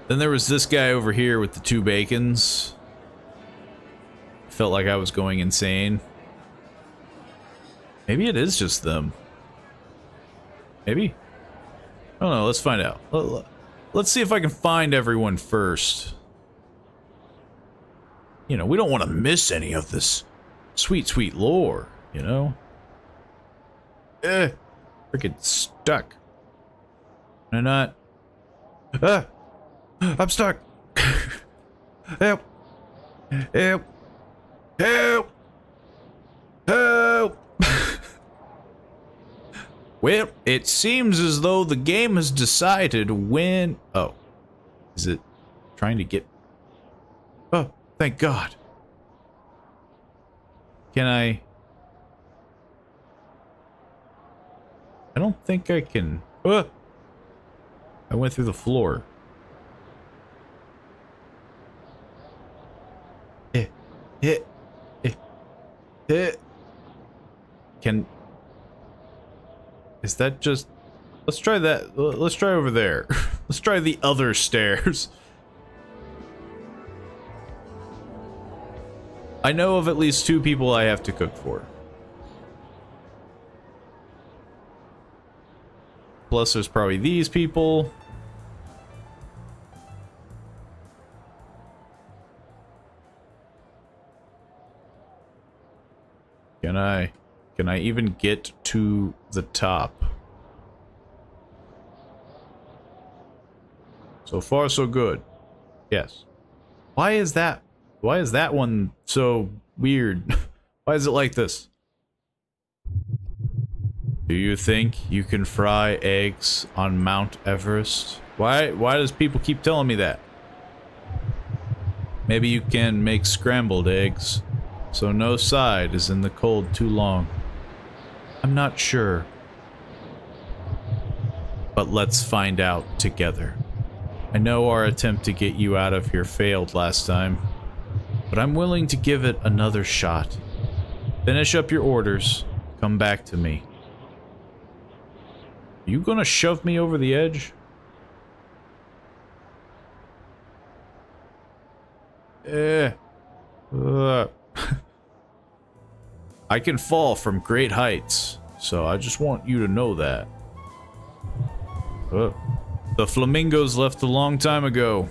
Then there was this guy over here with the 2 bacons. Felt like I was going insane. Maybe it is just them. Maybe? I don't know, let's find out. Let's see if I can find everyone first. You know, we don't want to miss any of this sweet, sweet lore, you know? Freaking stuck. Can I not? I'm stuck. Help! Help! Help! Help! Well, it seems as though the game has decided when... Oh. Is it trying to get... Oh, thank God. Can I don't think I can... I went through the floor. Can... Is that just... Let's try that. Let's try over there. Let's try the other stairs. I know of at least 2 people I have to cook for. Plus there's probably these people. Can I even get to the top? So far, so good. Yes. Why is that one so weird? Why is it like this? Do you think you can fry eggs on Mount Everest? Why does people keep telling me that? Maybe you can make scrambled eggs, so no side is in the cold too long. I'm not sure. But let's find out together. I know our attempt to get you out of here failed last time, but I'm willing to give it another shot. Finish up your orders. Come back to me. Are you gonna shove me over the edge? I can fall from great heights, so I just want you to know that. The flamingos left a long time ago.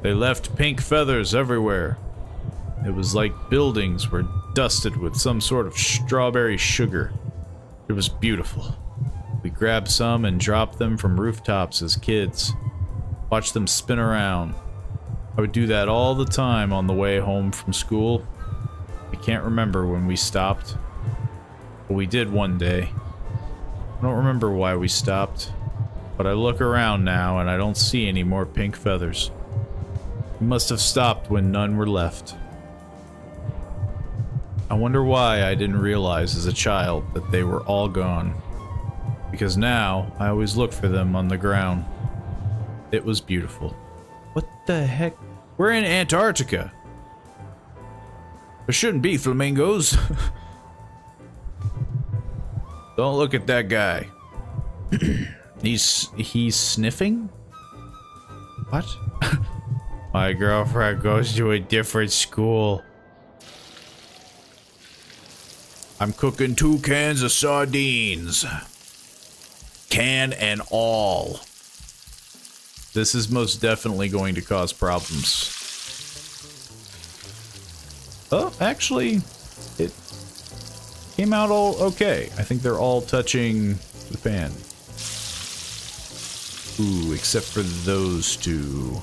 They left pink feathers everywhere. It was like buildings were dusted with some sort of strawberry sugar. It was beautiful. We grabbed some and dropped them from rooftops as kids. Watched them spin around. I would do that all the time on the way home from school. I can't remember when we stopped, but we did one day. I don't remember why we stopped, but I look around now and I don't see any more pink feathers. We must have stopped when none were left. I wonder why I didn't realize as a child that they were all gone. Because now, I always look for them on the ground. It was beautiful. What the heck? We're in Antarctica! There shouldn't be flamingos. Don't look at that guy. He's sniffing? What? My girlfriend goes to a different school. I'm cooking 2 cans of sardines. Can and all. This is most definitely going to cause problems. Oh, actually, it came out all okay. I think they're all touching the pan. Ooh, except for those 2.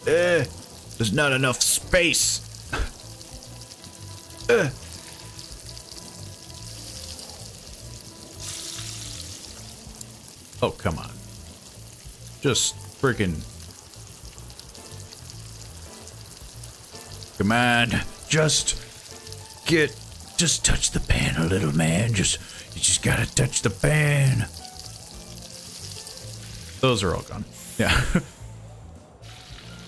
There's not enough space. Oh, come on. Just freaking... Come on. Just touch the pan a little, man. You just gotta touch the pan. Those are all gone. Yeah.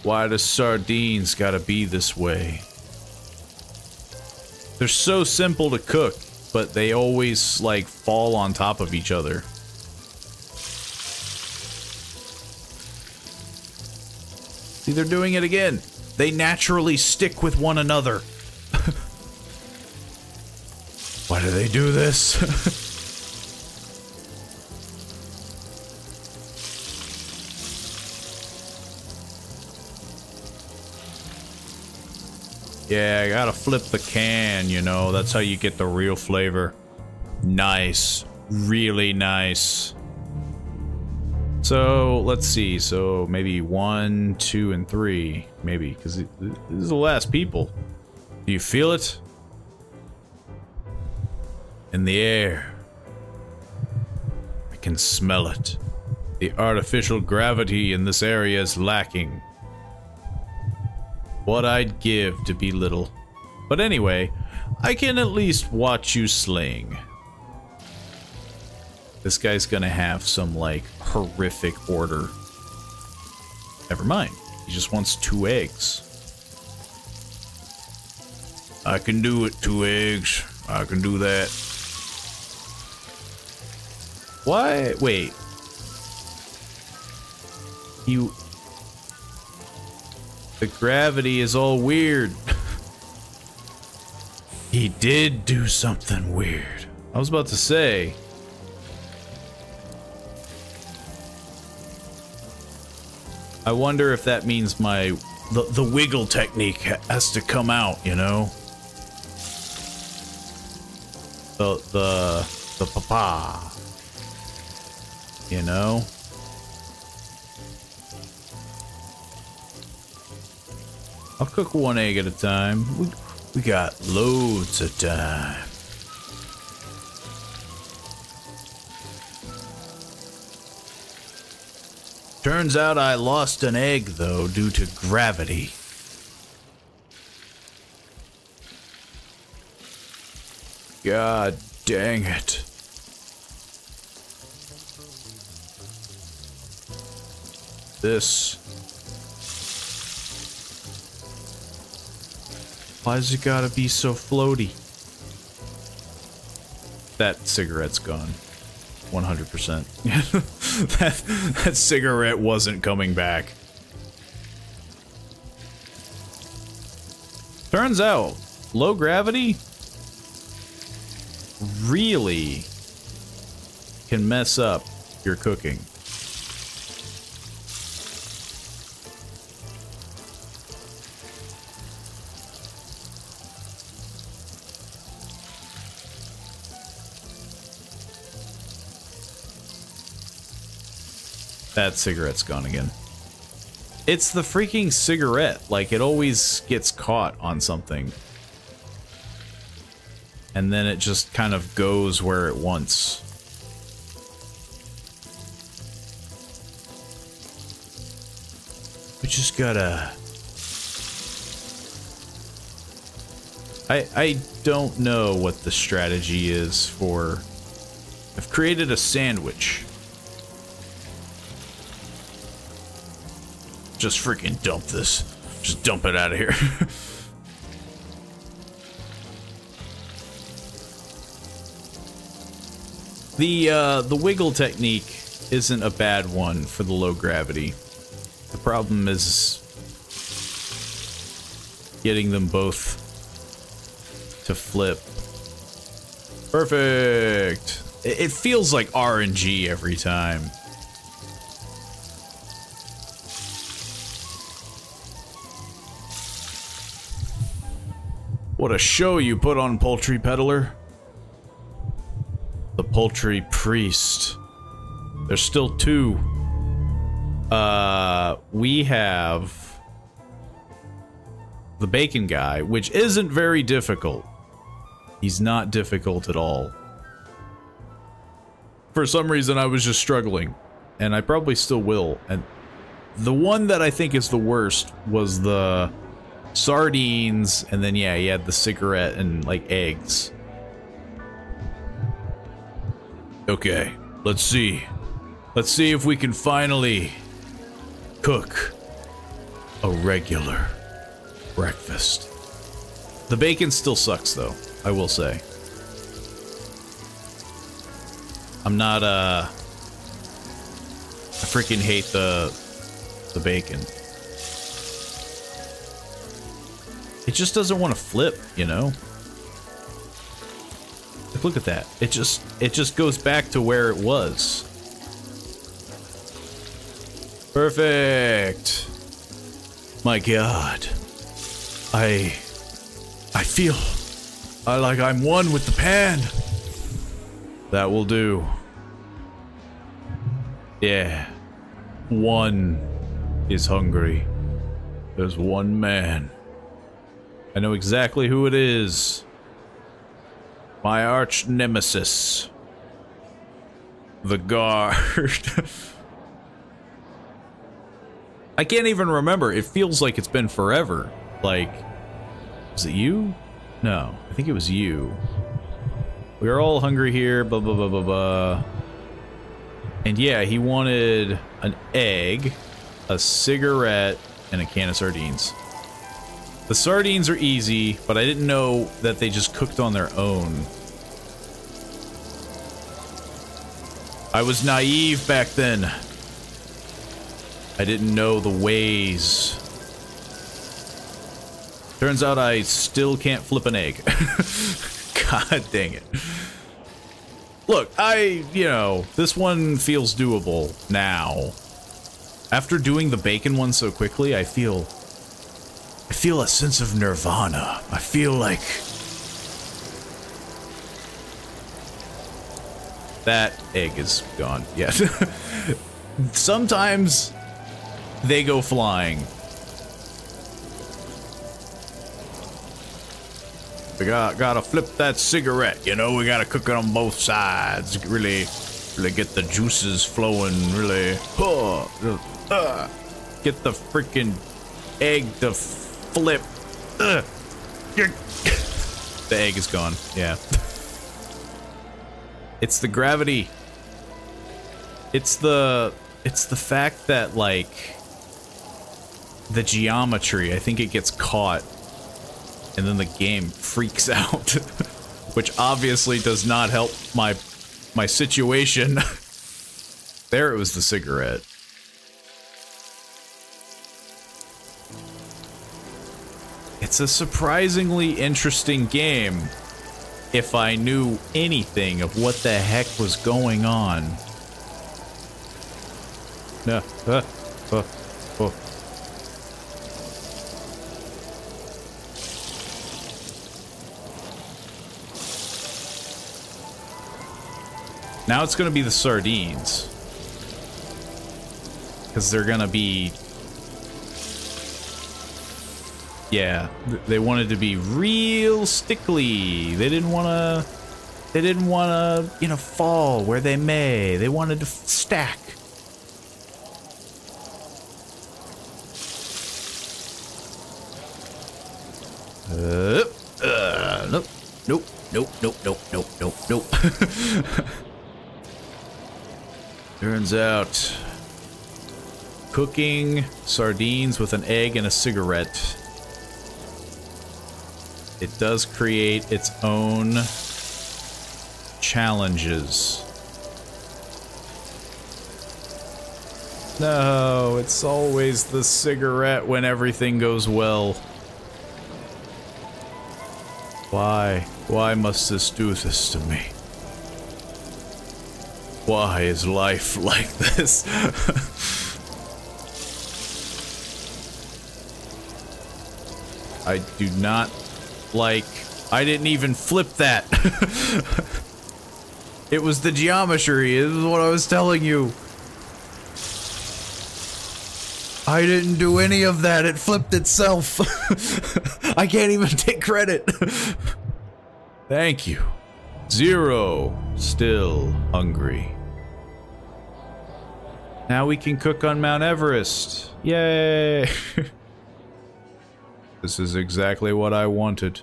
Why do sardines gotta be this way? They're so simple to cook, but they always, like, fall on top of each other. See, they're doing it again. They naturally stick with one another. Why do they do this? Yeah, I gotta flip the can, you know. That's how you get the real flavor. Nice. Really nice. So, let's see. So, maybe 1, 2, and 3. Maybe, because this is the last people. Do you feel it? In the air. I can smell it. The artificial gravity in this area is lacking. What I'd give to be little. But anyway, I can at least watch you sling. This guy's gonna have some, like, horrific order. Never mind. He just wants 2 eggs. I can do it, 2 eggs. I can do that. Why? Wait. The gravity is all weird. He did do something weird. I was about to say. I wonder if that means the wiggle technique has to come out, you know? The papa. You know? I'll cook 1 egg at a time. We got loads of time. Turns out I lost an egg, though, due to gravity. God dang it. This. Why's it gotta be so floaty? That cigarette's gone. 100%. that cigarette wasn't coming back. Turns out, low gravity really can mess up your cooking. That cigarette's gone again. It's the freaking cigarette. Like, it always gets caught on something. And then it just kind of goes where it wants. We just gotta... I don't know what the strategy is for... I've created a sandwich. Just freaking dump this. Just dump it out of here. The wiggle technique isn't a bad one for the low gravity. The problem is getting them both to flip. Perfect. It feels like RNG every time. What a show you put on, poultry peddler. The poultry priest. There's still 2. We have the bacon guy, which isn't very difficult. He's not difficult at all. For some reason, I was just struggling, and I probably still will. And the one that I think is the worst was the sardines, and then yeah, he had the cigarette and like eggs. Okay, let's see. Let's see if we can finally cook a regular breakfast. The bacon still sucks though, I will say. I'm not I freaking hate the bacon. It just doesn't want to flip, you know? Like, look at that. It just goes back to where it was. Perfect. My God. I feel like I'm one with the pan. That will do. Yeah. one is hungry. There's one man. I know exactly who it is. My arch nemesis. The guard. I can't even remember. It feels like it's been forever. Like, was it you? No, I think it was you. We are all hungry here, blah, blah, blah, blah, blah. And yeah, he wanted an egg, a cigarette, and a can of sardines. The sardines are easy, but I didn't know that they just cooked on their own. I was naive back then. I didn't know the ways. Turns out I still can't flip an egg. God dang it. Look, you know, this one feels doable now. After doing the bacon one so quickly, I feel a sense of nirvana. I feel like that egg is gone. Yeah. Sometimes they go flying. We gotta flip that cigarette, you know, we gotta cook it on both sides. Really get the juices flowing, really. Get the freaking egg to flip. The egg is gone, yeah. It's the gravity. It's the fact that, like, the geometry, I think it gets caught. And then the game freaks out, which obviously does not help my situation. There it was the cigarette. It's a surprisingly interesting game if I knew anything of what the heck was going on. No, oh. Now it's gonna be the sardines. Because they're gonna be... Yeah, they wanted to be real stickly. They didn't wanna, you know, fall where they may. They wanted to stack. Nope. Turns out, cooking sardines with an egg and a cigarette, it does create its own challenges. No, it's always the cigarette when everything goes well. Why? Why must this do this to me? Why is life like this? I do not like... I didn't even flip that. It was the geometry. This is what I was telling you. I didn't do any of that. It flipped itself. I can't even take credit. Thank you. 0. Still hungry. Now we can cook on Mount Everest. Yay! This is exactly what I wanted.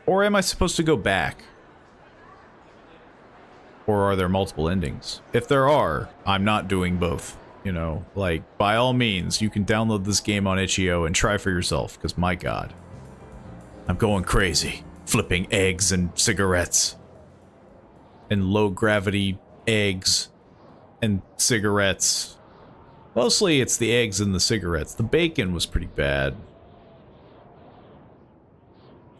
Or am I supposed to go back? Or are there multiple endings? If there are, I'm not doing both. You know, like, by all means, you can download this game on itch.io and try for yourself, because my god. I'm going crazy. Flipping eggs and cigarettes. And low-gravity eggs and cigarettes. Mostly it's the eggs and the cigarettes. The bacon was pretty bad.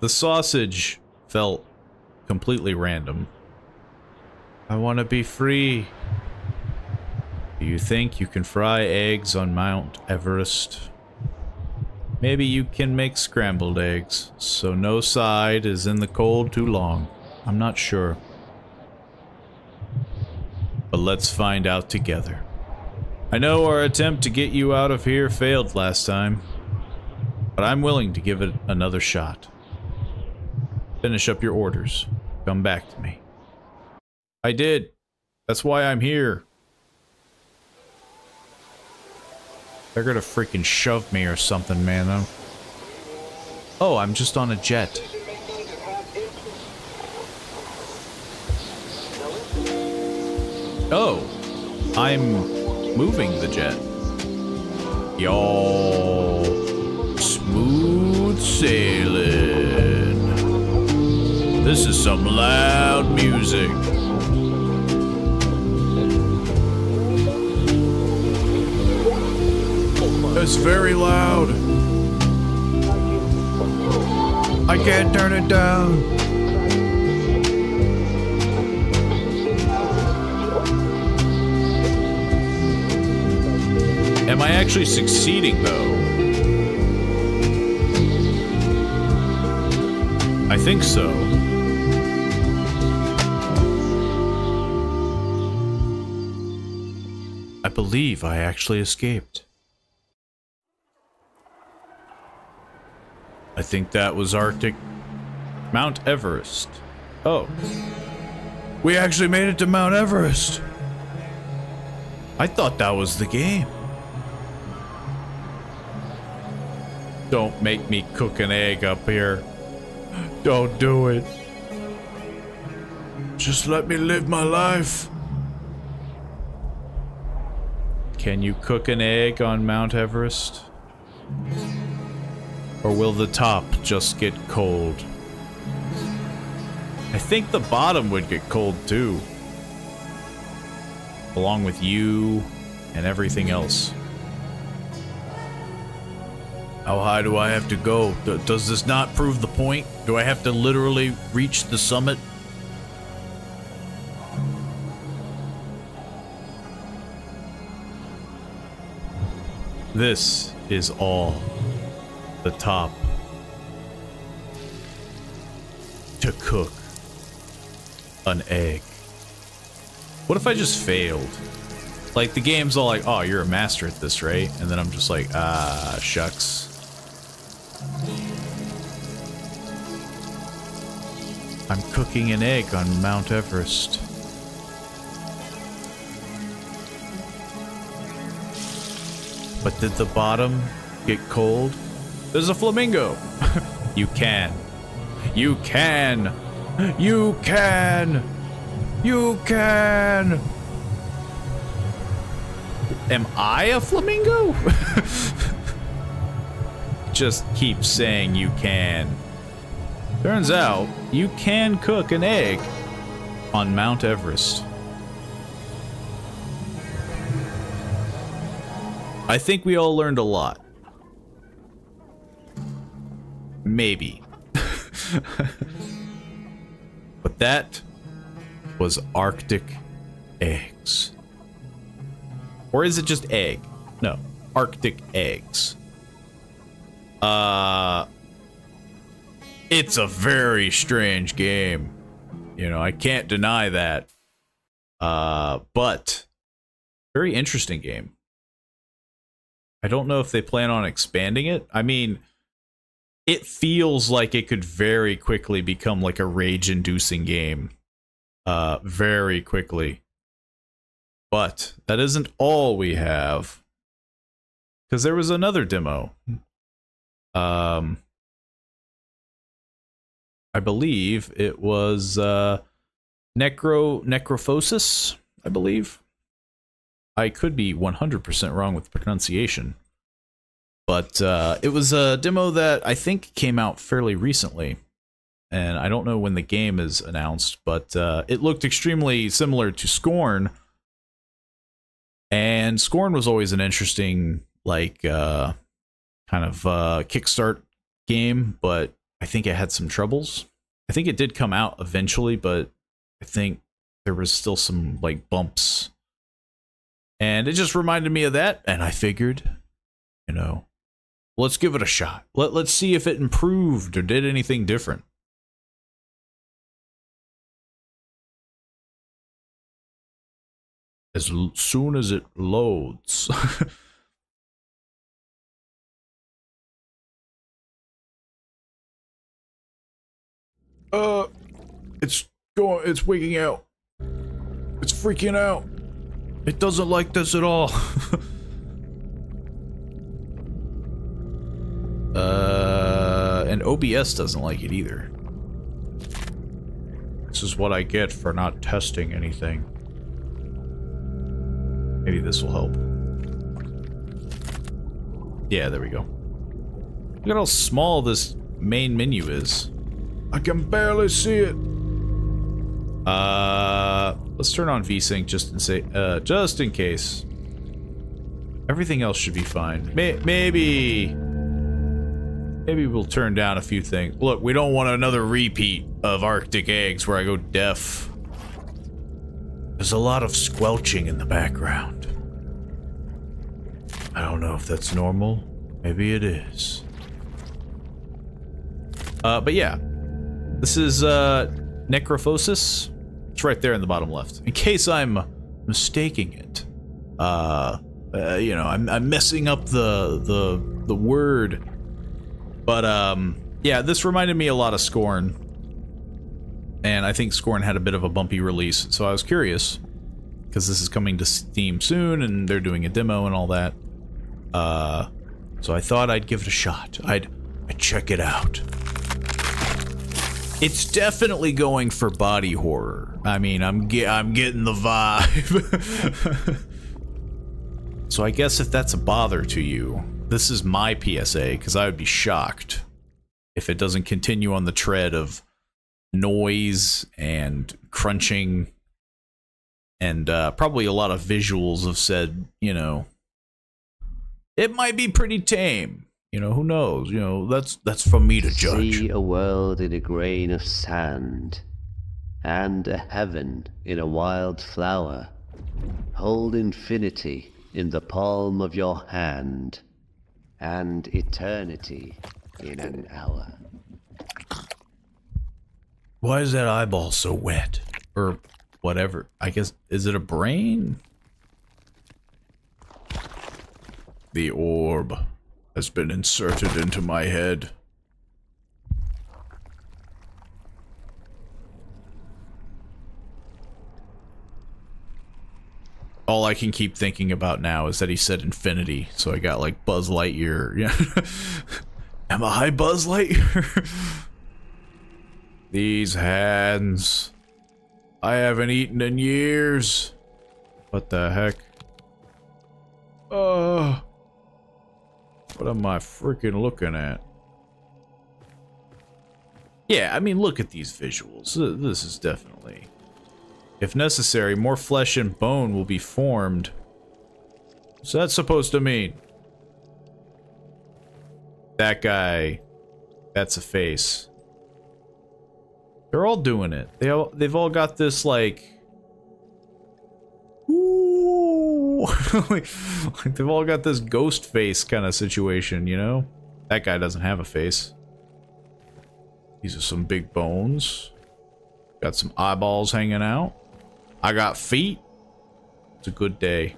The sausage felt completely random. I want to be free. Do you think you can fry eggs on Mount Everest? Maybe you can make scrambled eggs, so no side is in the cold too long. I'm not sure. let's find out together. I know our attempt to get you out of here failed last time, but I'm willing to give it another shot. Finish up your orders. Come back to me. I did. That's why I'm here. They're gonna freaking shove me or something, man. Oh, I'm just on a jet. Oh, I'm moving the jet. Y'all, smooth sailing. This is some loud music. It's very loud. I can't turn it down. Am I actually succeeding, though? I think so. I believe I actually escaped. I think that was Arctic Mount Everest. Oh. We actually made it to Mount Everest. I thought that was the game. Don't make me cook an egg up here. Don't do it. Just let me live my life. Can you cook an egg on Mount Everest? Or will the top just get cold? I think the bottom would get cold too. Along with you and everything else. How high do I have to go? Does this not prove the point? Do I have to literally reach the summit? This is all the top to cook an egg. What if I just failed? Like, the game's all like, oh, you're a master at this, right? And then I'm just like, ah, shucks. I'm cooking an egg on Mount Everest. But did the bottom get cold? There's a flamingo. You can. You can. You can. You can. Am I a flamingo? Just keep saying you can. Turns out, you can cook an egg on Mount Everest. I think we all learned a lot. Maybe. But that was Arctic eggs. Or is it just egg? No, Arctic eggs. It's a very strange game. You know, I can't deny that. But very interesting game. I don't know if they plan on expanding it. I mean, it feels like it could very quickly become like a rage-inducing game. Very quickly. But that isn't all we have. Because there was another demo. I believe it was Necrophosis, I believe. I could be 100% wrong with pronunciation. But it was a demo that I think came out fairly recently. And I don't know when the game is announced, but it looked extremely similar to Scorn. And Scorn was always an interesting, like, kind of kickstart game, but I think it had some troubles. I think it did come out eventually, but I think there was still some, like, bumps. And it just reminded me of that, and I figured, you know, let's give it a shot. Let's see if it improved or did anything different. as soon as it loads. It's wigging out. It's freaking out. It doesn't like this at all. And OBS doesn't like it either. This is what I get for not testing anything. Maybe this will help. Yeah, there we go. Look at how small this main menu is. I can barely see it. Let's turn on VSync just in case. Everything else should be fine. Maybe we'll turn down a few things. Look, we don't want another repeat of Arctic Eggs where I go deaf. There's a lot of squelching in the background. I don't know if that's normal. Maybe it is. But yeah. This is, Necrophosis. It's right there in the bottom left. In case I'm mistaking it. You know, I'm messing up the word. But, yeah, this reminded me a lot of Scorn. And I think Scorn had a bit of a bumpy release, so I was curious. Because this is coming to Steam soon, and they're doing a demo and all that. So I thought I'd give it a shot. I'd check it out. It's definitely going for body horror. I mean, I'm getting the vibe. So I guess if that's a bother to you, this is my PSA, because I would be shocked if it doesn't continue on the tread of noise and crunching and probably a lot of visuals have said, you know, it might be pretty tame. You know, who knows? You know, that's for me to judge. See a world in a grain of sand, and a heaven in a wild flower. Hold infinity in the palm of your hand, and eternity in an hour. Why is that eyeball so wet? Or whatever. I guess, is it a brain? The orb has been inserted into my head. All I can keep thinking about now is that he said infinity, so I got like Buzz Lightyear. Yeah. Am I Buzz Lightyear? These hands. I haven't eaten in years. What the heck? What am I freaking looking at? Yeah, I mean, look at these visuals. This is definitely... If necessary, more flesh and bone will be formed. What's that supposed to mean? That guy... That's a face. They're all doing it. They've all got this, like... like, they've all got this ghost face kind of situation, you know? That guy doesn't have a face. These are some big bones. Got some eyeballs hanging out. I got feet. It's a good day.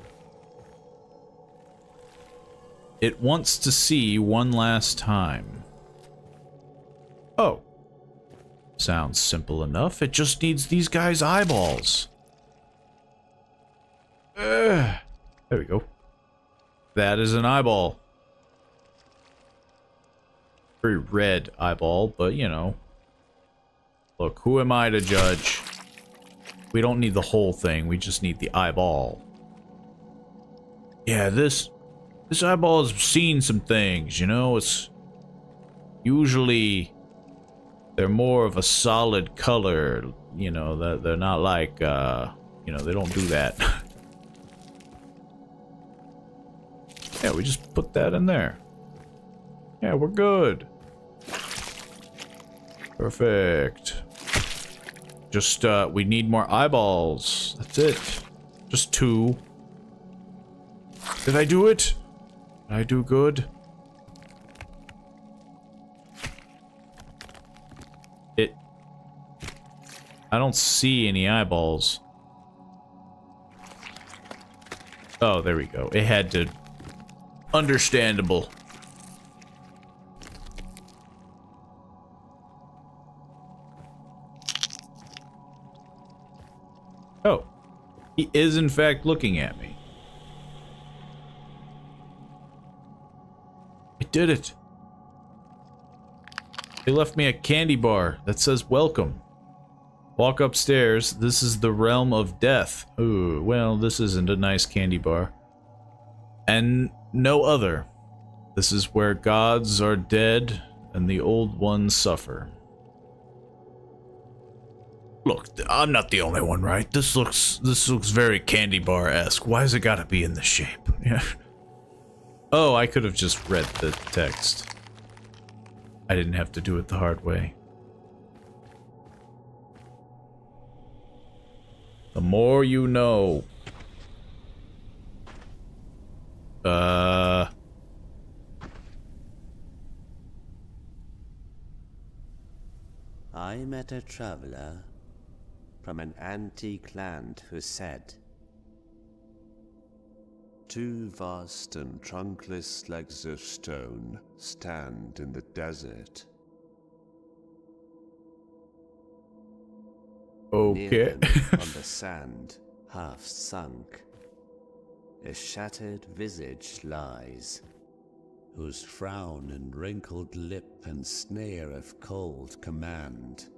It wants to see one last time. Oh. Sounds simple enough. It just needs these guys' eyeballs. There we go. That is an eyeball. Very red eyeball, but you know. Look, who am I to judge? We don't need the whole thing, we just need the eyeball. Yeah, this eyeball has seen some things, you know? It's usually they're more of a solid color, you know, they're not like you know, they don't do that. Yeah, we just put that in there. Yeah, we're good. Perfect. Just, we need more eyeballs. That's it. Just 2. Did I do it? Did I do good? I don't see any eyeballs. Oh, there we go. It had to... Understandable. Oh. He is in fact looking at me. I did it. They left me a candy bar that says welcome. Walk upstairs. This is the realm of death. Ooh, well, this isn't a nice candy bar. And no other. This is where gods are dead and the old ones suffer. Look, I'm not the only one, right? This looks very candy bar-esque. Why has it gotta be in this shape? Yeah. Oh, I could have just read the text. I didn't have to do it the hard way. The more you know. I met a traveler from an antique land who said, "Two vast and trunkless legs of stone stand in the desert. Okay. Near them, on the sand, half sunk, a shattered visage lies, whose frown and wrinkled lip and sneer of cold command.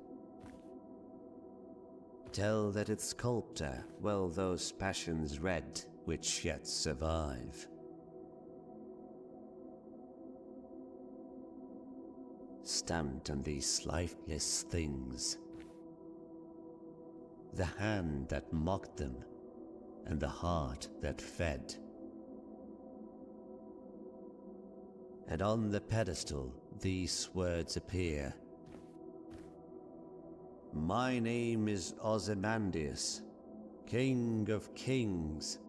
Tell that its sculptor well those passions read which yet survive. Stamped on these lifeless things, the hand that mocked them, and the heart that fed. And on the pedestal these words appear. My name is Ozymandias, King of Kings.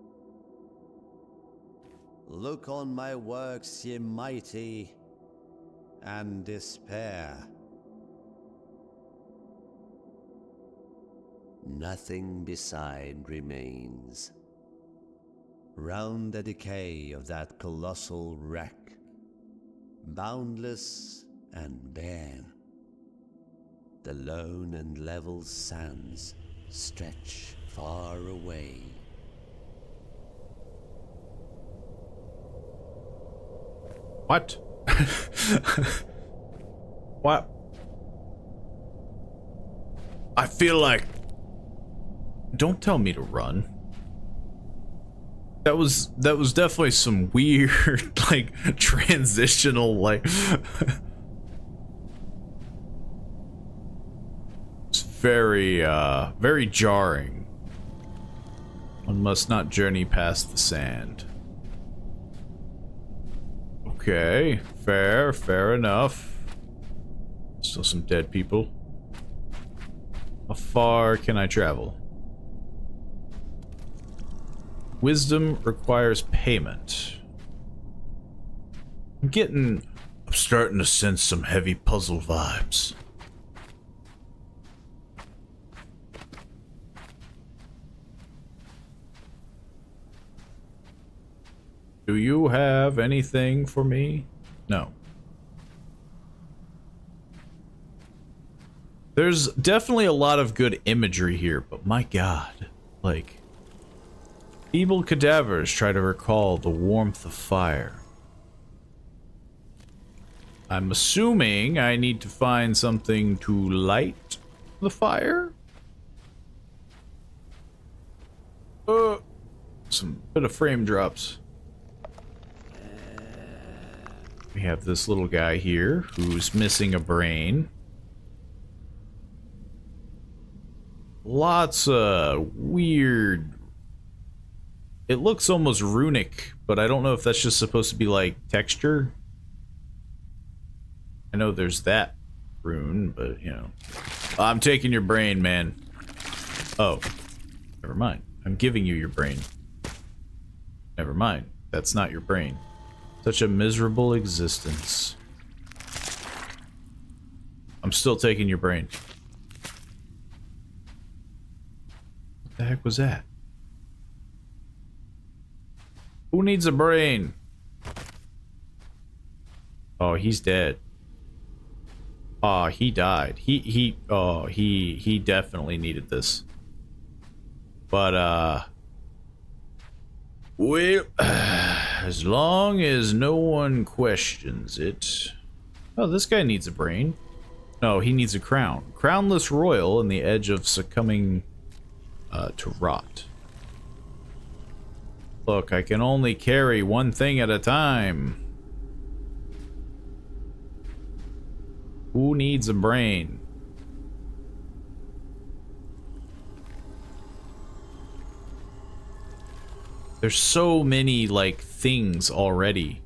Look on my works, ye mighty, and despair. Nothing beside remains. Round the decay of that colossal wreck, boundless and bare, the lone and level sands stretch far away. What? What? I feel like... Don't tell me to run. That was definitely some weird, like, transitional, like... It's very, very jarring. One must not journey past the sand. Okay, fair enough. Still some dead people. How far can I travel? Wisdom requires payment. I'm starting to sense some heavy puzzle vibes. Do you have anything for me? No. There's definitely a lot of good imagery here, but my god, like... Feeble cadavers try to recall the warmth of fire. I'm assuming I need to find something to light the fire? Some bit of frame drops. We have this little guy here who's missing a brain. Lots of weird... It looks almost runic, but I don't know if that's just supposed to be like texture. I know there's that rune, but you know. I'm taking your brain, man. Oh, never mind. I'm giving you your brain. Never mind. That's not your brain. Such a miserable existence. I'm still taking your brain. What the heck was that? Who needs a brain? Oh, he's dead. Oh, he died. He definitely needed this. But, well, as long as no one questions it. Oh, this guy needs a brain. No, he needs a crown. Crownless royal on the edge of succumbing to rot. Look, I can only carry one thing at a time. Who needs a brain? There's so many, like, things already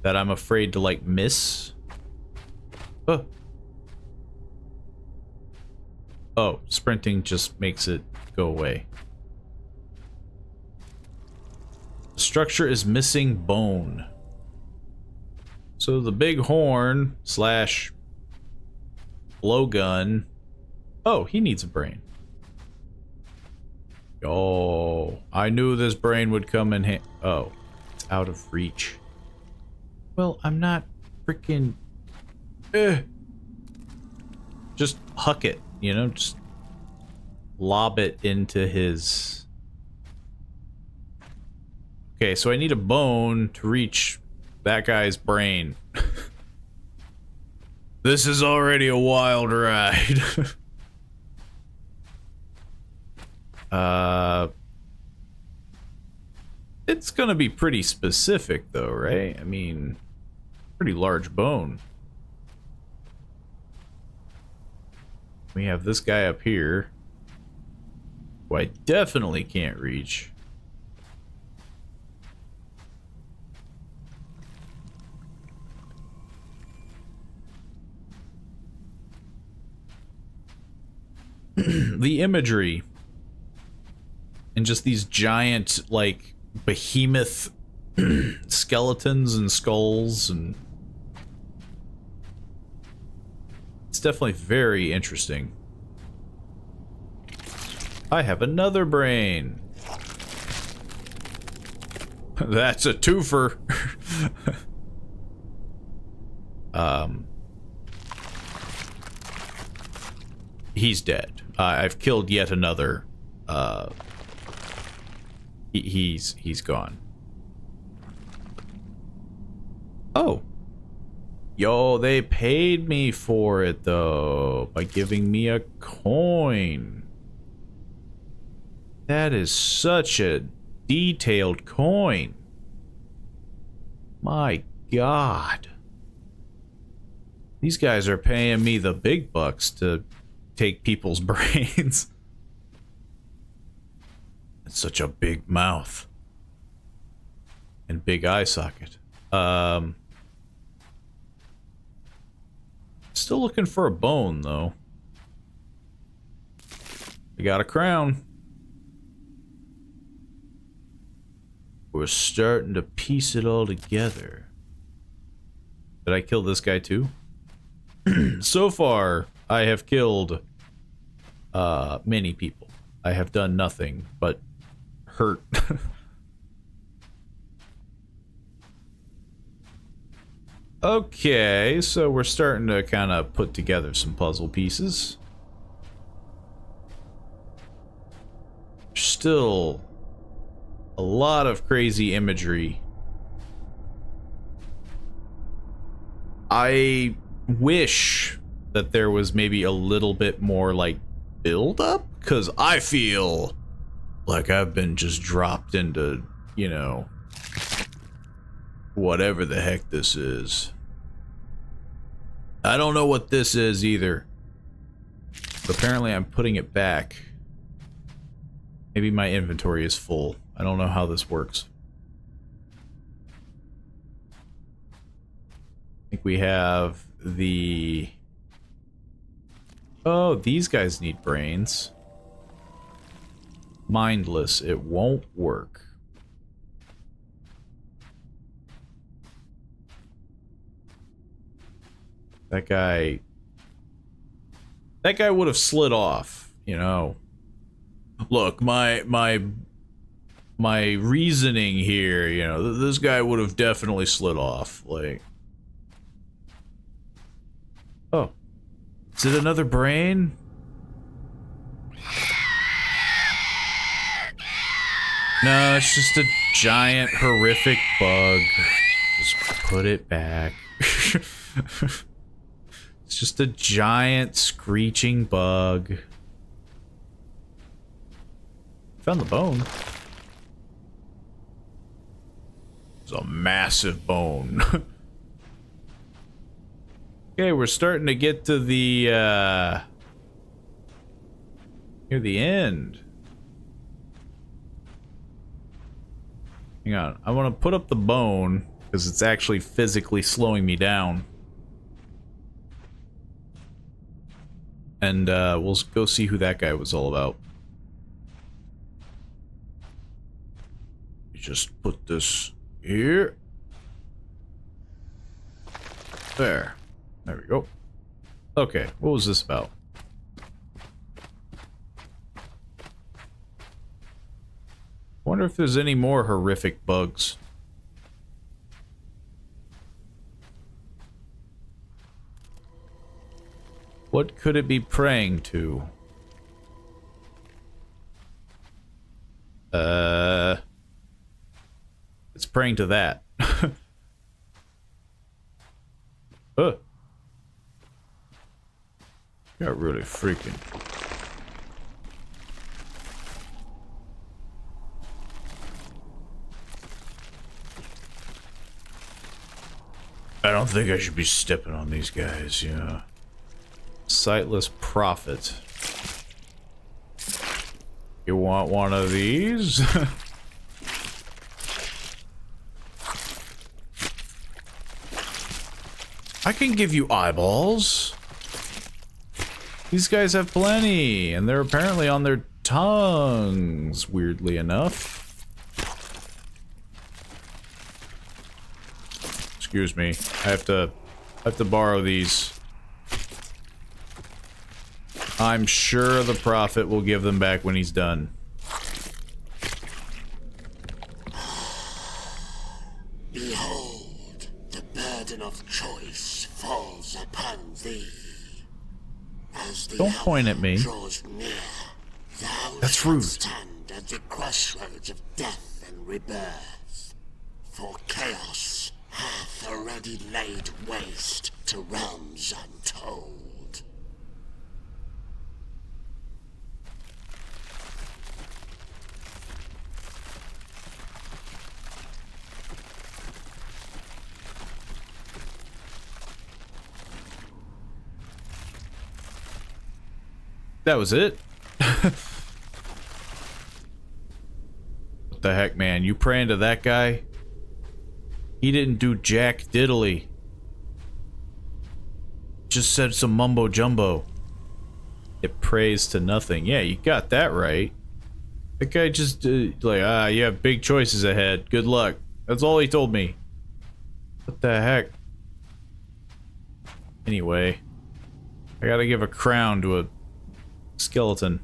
that I'm afraid to, like, miss. Oh. Oh, sprinting just makes it go away. The structure is missing bone. So the big horn slash blowgun. Oh, he needs a brain. Oh, I knew this brain would come in hand. Oh, it's out of reach. Well, I'm not freaking. Just huck it, you know, just lob it into his. Okay, so I need a bone to reach that guy's brain. This is already a wild ride. It's gonna be pretty specific though, right? I mean, pretty large bone. We have this guy up here, who I definitely can't reach. The imagery and just these giant, like, behemoth skeletons and skulls, and it's definitely very interesting. I have another brain. That's a twofer. He's dead. I've killed yet another. He's gone. Oh. Yo, they paid me for it though by giving me a coin. That is such a detailed coin. My God. These guys are paying me the big bucks to take people's brains. It's such a big mouth. And big eye socket. Still looking for a bone, though. I got a crown. We're starting to piece it all together. Did I kill this guy, too? So far, I have killed many people. I have done nothing but hurt. Okay, so we're starting to kind of put together some puzzle pieces. Still a lot of crazy imagery. I wish that there was maybe a little bit more, like, build up, because I feel like I've been just dropped into, you know, whatever the heck this is. I don't know what this is either. But apparently I'm putting it back. Maybe my inventory is full. I don't know how this works. I think we have the... Oh, these guys need brains. Mindless, it won't work. That guy would have slid off, you know. Look, my my reasoning here, you know, this guy would have definitely slid off, like... Oh. Is it another brain? No, it's just a giant, horrific bug. Just put it back. It's just a giant, screeching bug. Found the bone. It's a massive bone. Okay, we're starting to get to the, near the end. Hang on, I want to put up the bone, because it's actually physically slowing me down. And, we'll go see who that guy was all about. You just put this here. There. There we go. Okay, what was this about? Wonder if there's any more horrific bugs. What could it be praying to? It's praying to that. Got really freaking. I don't think I should be stepping on these guys, yeah. Sightless prophet. You want one of these? I can give you eyeballs. These guys have plenty, and they're apparently on their tongues, weirdly enough. Excuse me. I have to borrow these. I'm sure the prophet will give them back when he's done. Behold, the burden of choice falls upon thee. As the Don't point at me. Draws near, thou That's rude. stand at the crossroads of death and rebirth. For chaos hath already laid waste to realms untold. That was it? What the heck, man? You praying to that guy? He didn't do jack diddly. Just said some mumbo jumbo. It prays to nothing. Yeah, you got that right. That guy just, like, you have big choices ahead. Good luck. That's all he told me. What the heck? Anyway. I gotta give a crown to a skeleton.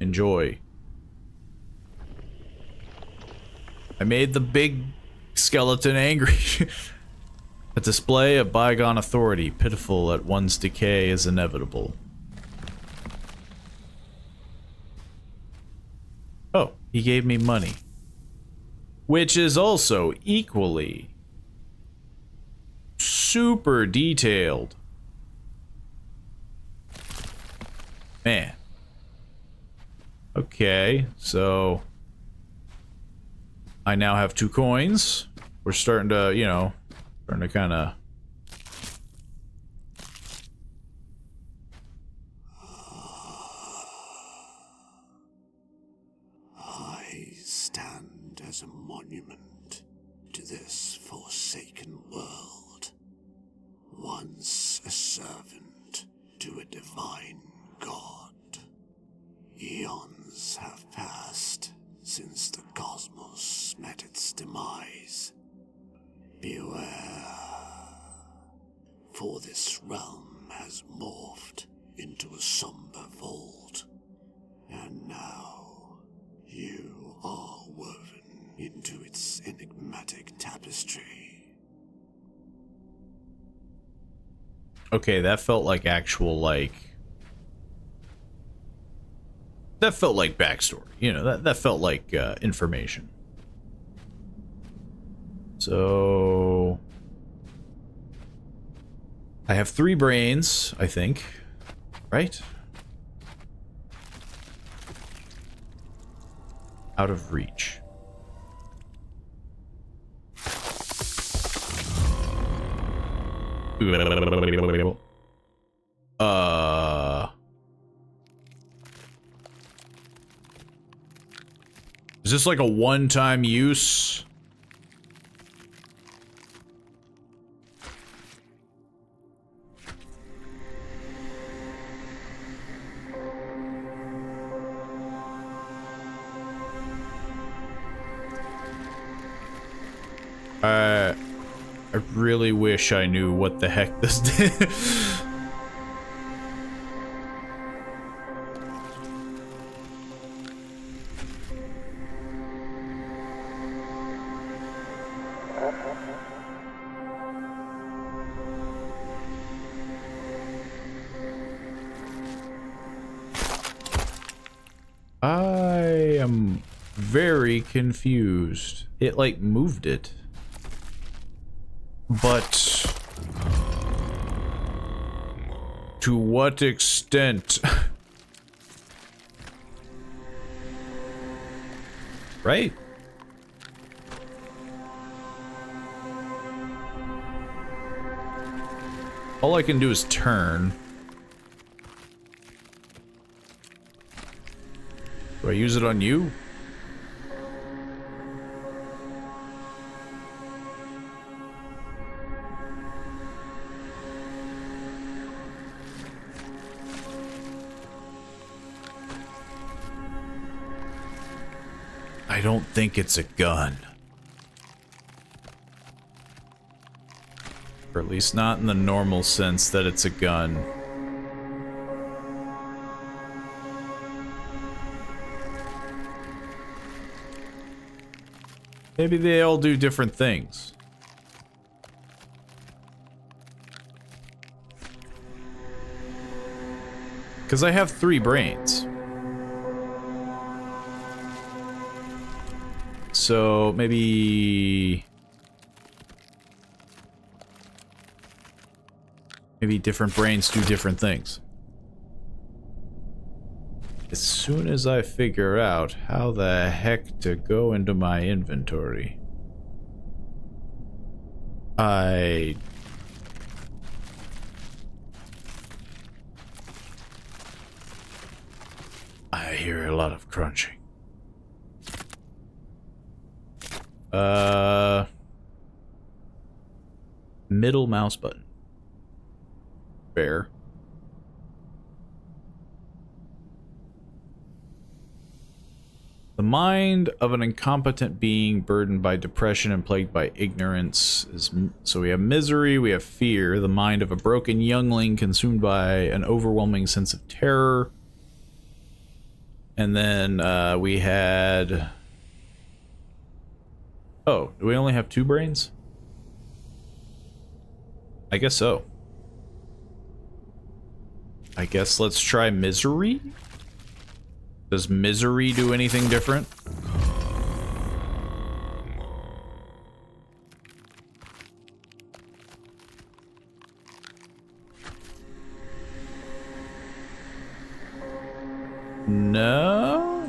Enjoy. I made the big skeleton angry. A display of bygone authority, pitiful at one's decay is inevitable. Oh, he gave me money. Which is also equally super detailed. Man. Okay, so I now have 2 coins. We're starting to, you know, starting to kind of... I stand as a monument to this forsaken world. Once a servant to a divine god. Eons have passed since the cosmos met its demise. Beware, for this realm has morphed into a somber vault, and now You are woven into its enigmatic tapestry. Okay, that felt like actual, like... That felt like backstory. You know, that felt like information. So... I have 3 brains, I think. Right? Out of reach. Is this like a one-time use? I really wish I knew what the heck this did. I am very confused. It, like, moved it. But... to what extent? Right? All I can do is turn. Do I use it on you? I don't think it's a gun. Or at least not in the normal sense that it's a gun. Maybe they all do different things. Because I have 3 brains. So maybe different brains do different things. As soon as I figure out how the heck to go into my inventory, I hear a lot of crunching. Middle mouse button. Fair. The mind of an incompetent being burdened by depression and plagued by ignorance is... So we have misery, we have fear. The mind of a broken youngling consumed by an overwhelming sense of terror. And then we had... Oh, do we only have 2 brains? I guess so. I guess let's try misery? Does misery do anything different? No?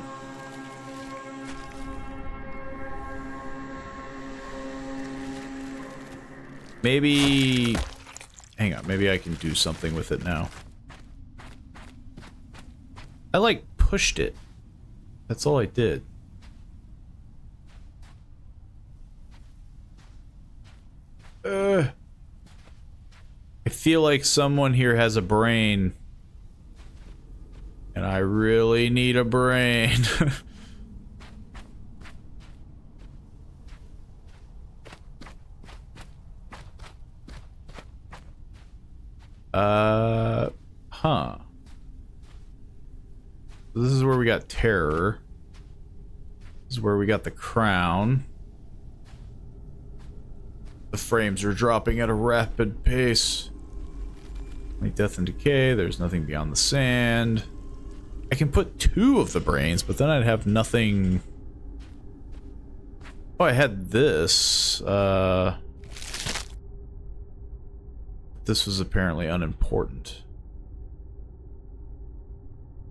Maybe... Hang on, maybe I can do something with it now. I, like, pushed it. That's all I did. I feel like someone here has a brain. And I really need a brain. Huh. This is where we got terror. is where we got the crown. The frames are dropping at a rapid pace. Like death and decay, there's nothing beyond the sand. I can put 2 of the brains, but then I'd have nothing. Oh, I had this. This was apparently unimportant.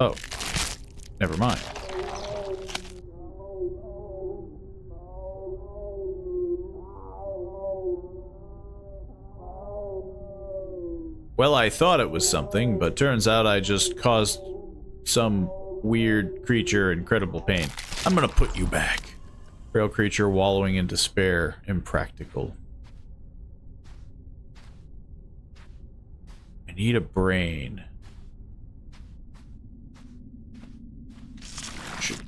Oh, never mind. Well, I thought it was something, but turns out I just caused some weird creature incredible pain. I'm gonna put you back. Frail creature wallowing in despair. Impractical. I need a brain.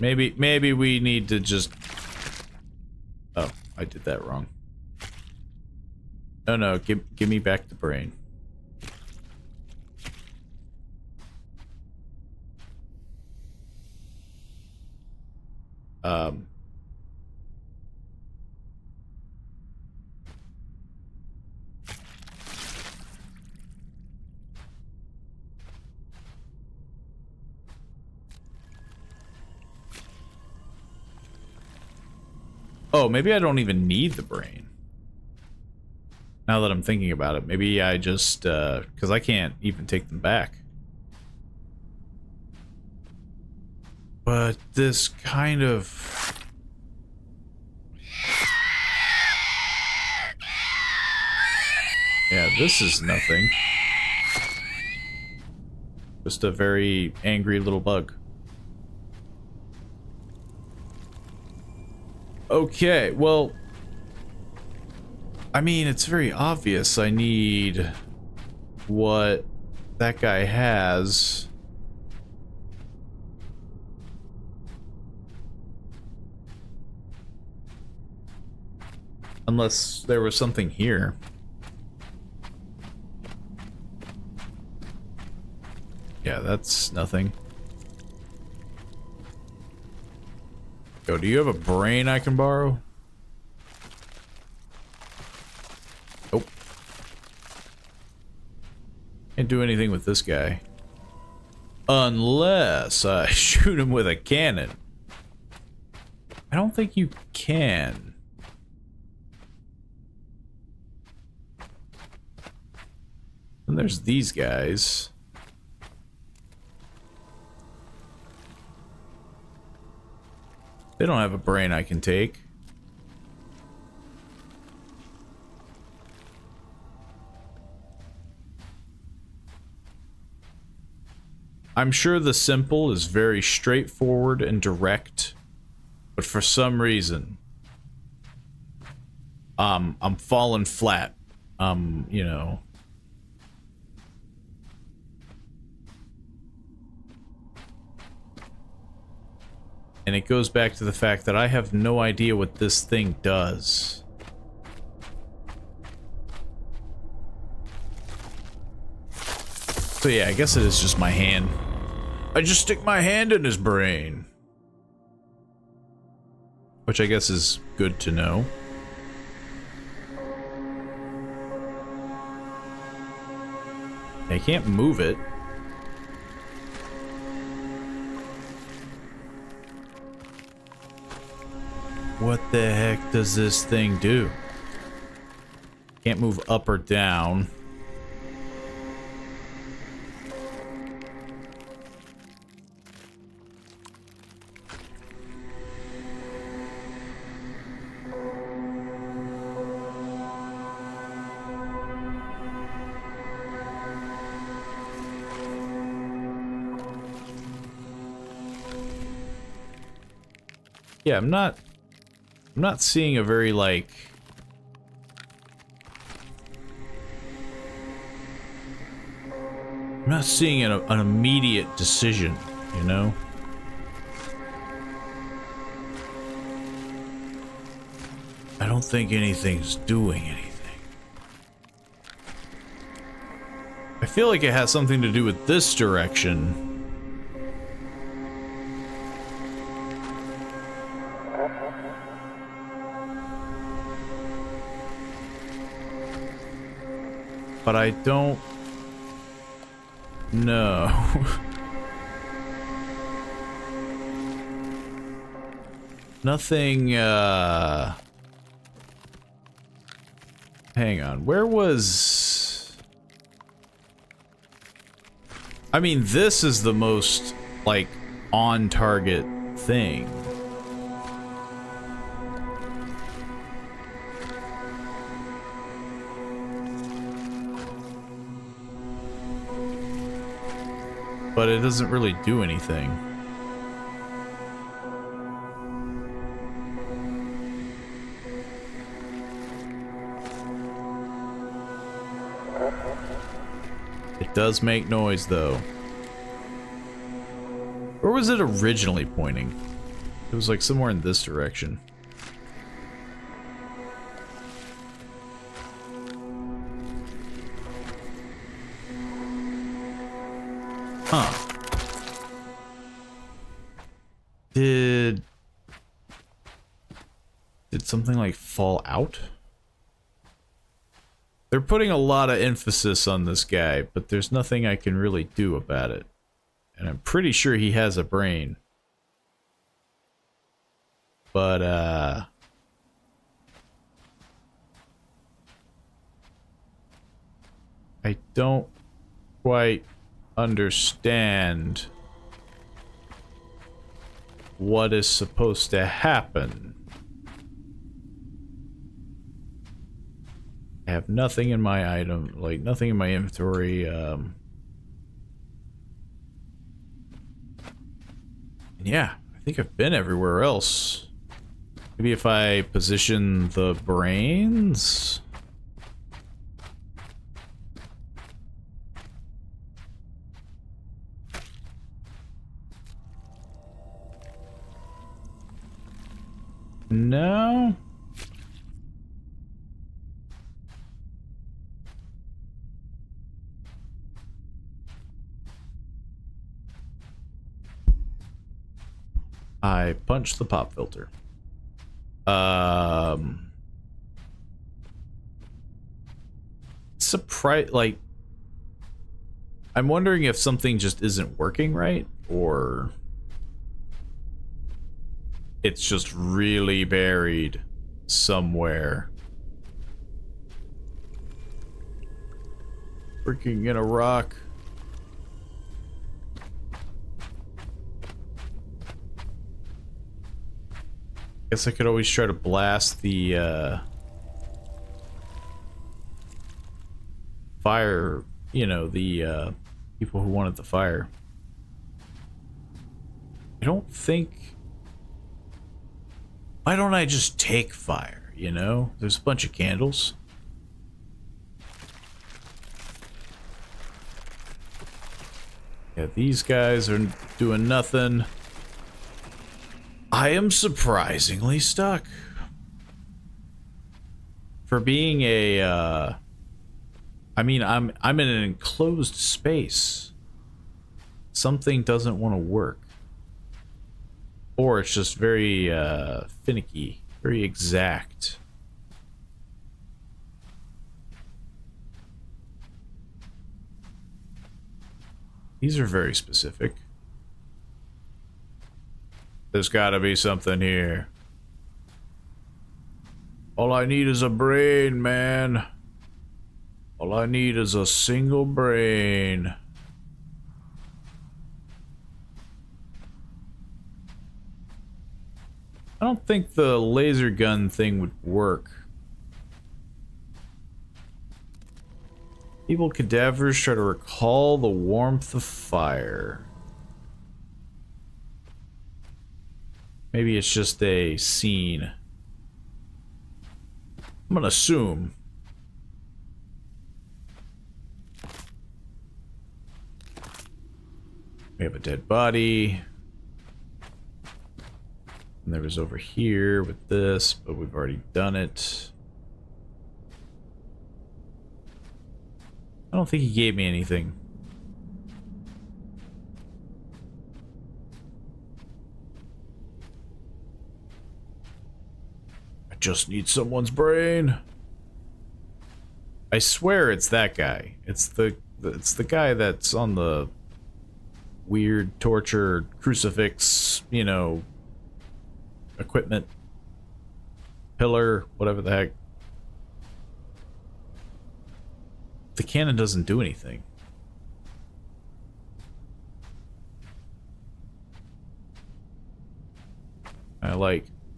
Maybe we need to just... Oh, I did that wrong. No, give me back the brain. Oh, maybe I don't even need the brain. Now that I'm thinking about it, maybe I just, because I can't even take them back. But this kind of... Yeah, this is nothing. Just a very angry little bug. Okay, well... I mean, it's very obvious I need what that guy has. Unless there was something here. Yeah, that's nothing. Yo, do you have a brain I can borrow? Nope. Can't do anything with this guy. Unless I shoot him with a cannon. I don't think you can. And there's these guys. They don't have a brain I can take. I'm sure the simple is very straightforward and direct, but for some reason, I'm falling flat. You know. And it goes back to the fact that I have no idea what this thing does. So yeah, I guess it is just my hand. I just stick my hand in his brain. Which I guess is good to know. I can't move it. What the heck does this thing do? Can't move up or down. Yeah, I'm not seeing a very, like... I'm not seeing an immediate decision, you know? I don't think anything's doing anything. I feel like it has something to do with this direction. But I don't know. Nothing, hang on, where was... I mean, this is the most, like, on-target thing. But it doesn't really do anything. It does make noise, though. Where was it originally pointing? It was like somewhere in this direction. Huh. Did something like fall out? They're putting a lot of emphasis on this guy, but there's nothing I can really do about it. And I'm pretty sure he has a brain. But, I don't quite understand what is supposed to happen. I have nothing in my item, like nothing in my inventory. Yeah, I think I've been everywhere else. Maybe if I position the brains? No? I punched the pop filter. Surprise, like, I'm wondering if something just isn't working right, or it's just really buried somewhere. Freaking in a rock. Guess I could always try to blast the fire, you know, the people who wanted the fire. I don't think... Why don't I just take fire, you know? There's a bunch of candles. Yeah, these guys are doing nothing. I am surprisingly stuck. For being a, I mean, I'm in an enclosed space. Something doesn't want to work. Or it's just very, finicky, very exact. These are very specific. There's gotta be something here. All I need is a brain, man. All I need is a single brain. I don't think the laser gun thing would work. Evil cadavers try to recall the warmth of fire. Maybe it's just a scene. I'm gonna assume. We have a dead body. And there was over here with this, but we've already done it. I don't think he gave me anything. I just need someone's brain. I swear it's that guy. It's the guy that's on the weird torture crucifix, you know, equipment pillar, whatever the heck. The cannon doesn't do anything.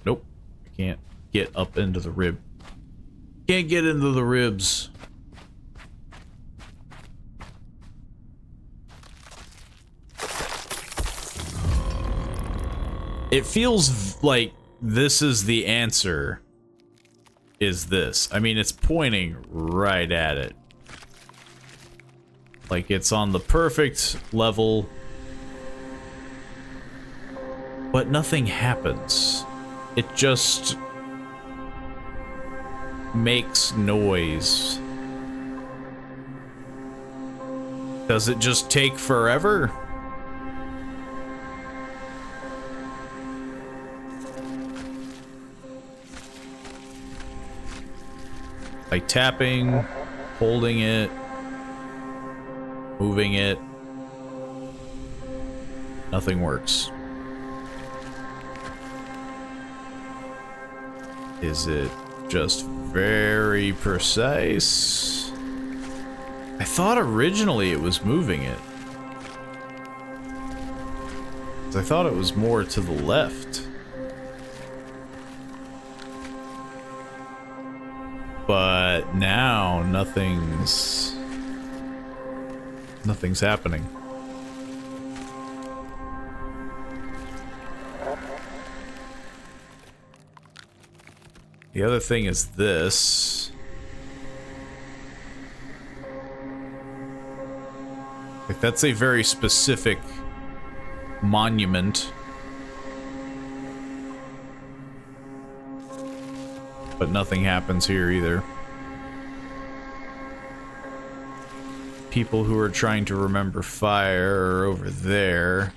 Nope, I can't get up into the rib. Can't get into the ribs. It feels like this is the answer. Is this? I mean, it's pointing right at it. Like it's on the perfect level. But nothing happens. It just makes noise. Does it just take forever? By tapping, holding it, moving it, nothing works. Is it just very precise? I thought originally it was moving it. 'Cause I thought it was more to the left. But now nothing's happening. The other thing is this. Like that's a very specific monument. But nothing happens here either. People who are trying to remember fire are over there.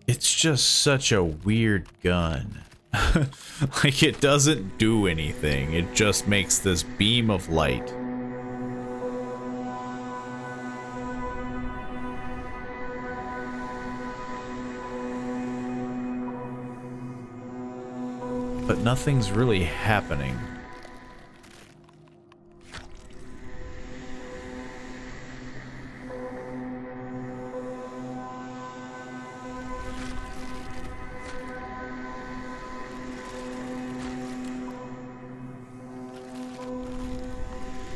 It's just such a weird gun. Like it doesn't do anything. It just makes this beam of light. But nothing's really happening.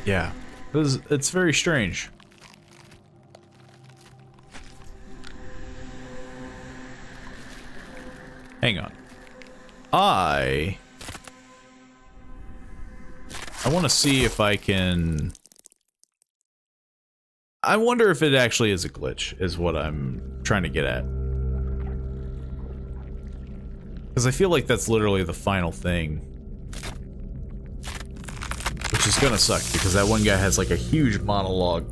Yeah, it's very strange. Hang on. I want to see if I can... I wonder if it actually is a glitch, is what I'm trying to get at. Because I feel like that's literally the final thing. Which is gonna suck, because that one guy has like a huge monologue.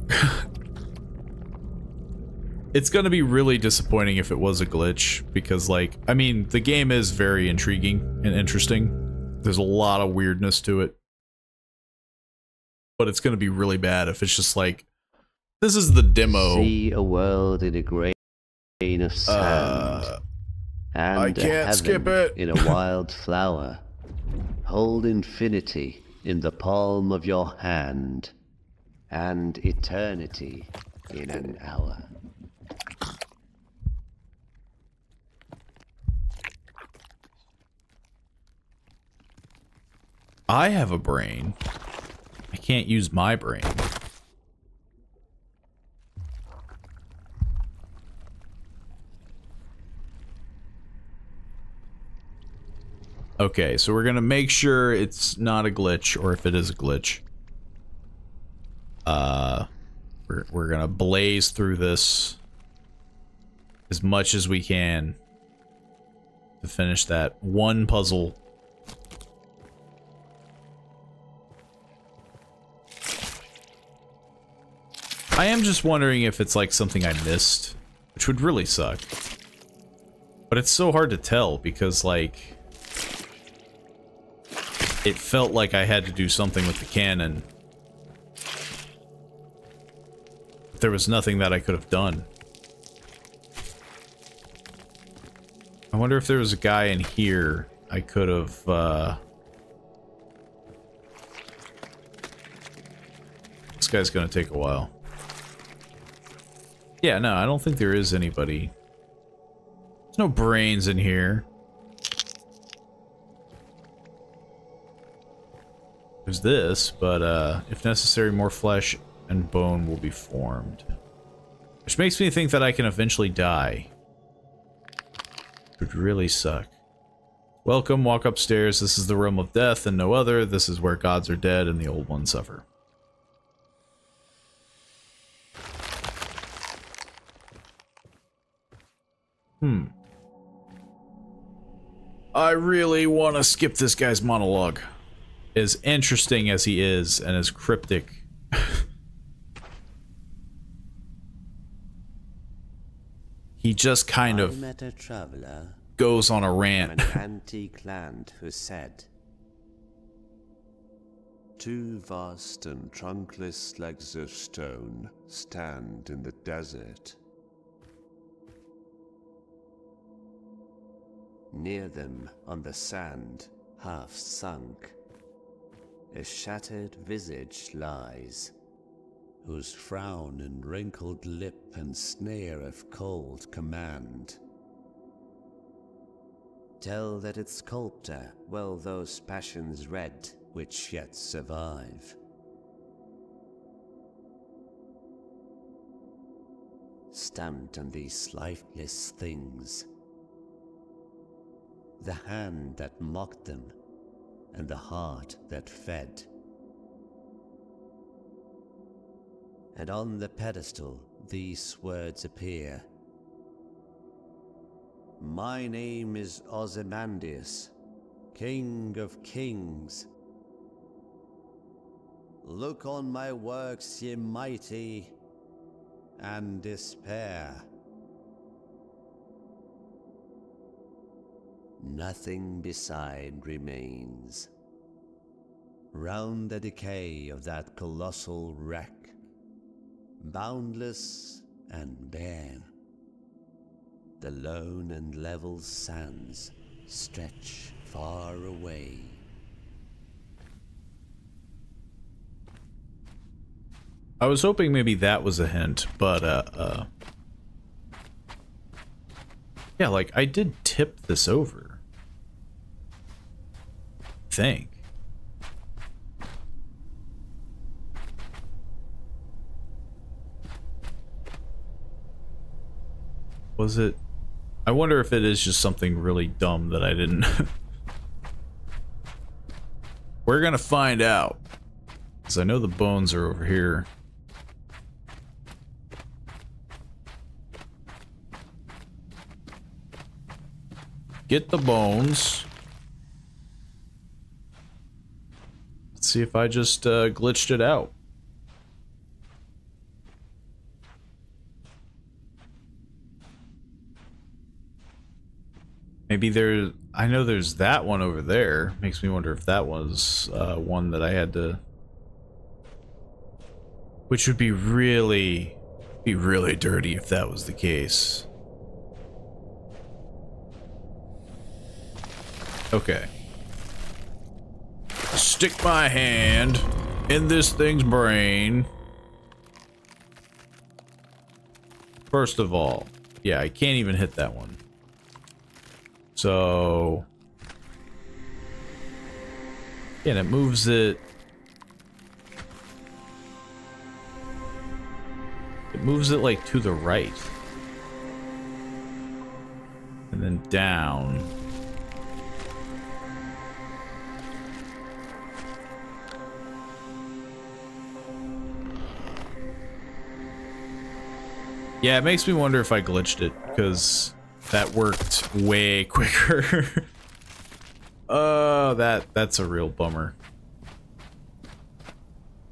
It's gonna be really disappointing if it was a glitch, because like, I mean, the game is very intriguing and interesting. There's a lot of weirdness to it. But it's gonna be really bad if it's just like, this is the demo. See a world in a grain of sand, and I can't skip it. in a wild flower. Hold infinity in the palm of your hand, and eternity in an hour. I have a brain. I can't use my brain. Okay, so we're gonna make sure it's not a glitch, or if it is a glitch. We're gonna blaze through this as much as we can to finish that one puzzle. I am just wondering if it's like something I missed, which would really suck. But it's so hard to tell because like it felt like I had to do something with the cannon. There was nothing that I could have done. I wonder if there was a guy in here I could have, This guy's gonna take a while. Yeah, no, I don't think there is anybody. There's no brains in here. There's this, but, if necessary, more flesh and bone will be formed. Which makes me think that I can eventually die. Would really suck. Welcome, walk upstairs. This is the realm of death and no other. This is where gods are dead and the old ones suffer. I really want to skip this guy's monologue. As interesting as he is and as cryptic. He just kind of met a traveler goes on a from rant. an antique land who said, "Two vast and trunkless legs of stone stand in the desert. Near them, on the sand, half sunk, a shattered visage lies, whose frown and wrinkled lip and sneer of cold command tell that its sculptor well those passions read which yet survive. Stamped on these lifeless things, the hand that mocked them, and the heart that fed. And on the pedestal these words appear. My name is Ozymandias, King of Kings. Look on my works, ye mighty, and despair. Nothing beside remains. Round the decay of that colossal wreck, boundless and bare, the lone and level sands stretch far away. I was hoping maybe that was a hint, but, yeah, like, I did tip this over. I think. Was it? I wonder if it is just something really dumb that I didn't. We're gonna find out. Because I know the bones are over here. Get the bones. Let's see if I just glitched it out. Maybe there, I know there's that one over there. Makes me wonder if that was one that I had to, which would be really dirty if that was the case. Okay. Stick my hand in this thing's brain. First of all, yeah, I can't even hit that one. So, yeah, and it moves it. It moves it like to the right. And then down. Yeah, it makes me wonder if I glitched it, because that worked way quicker. That's a real bummer.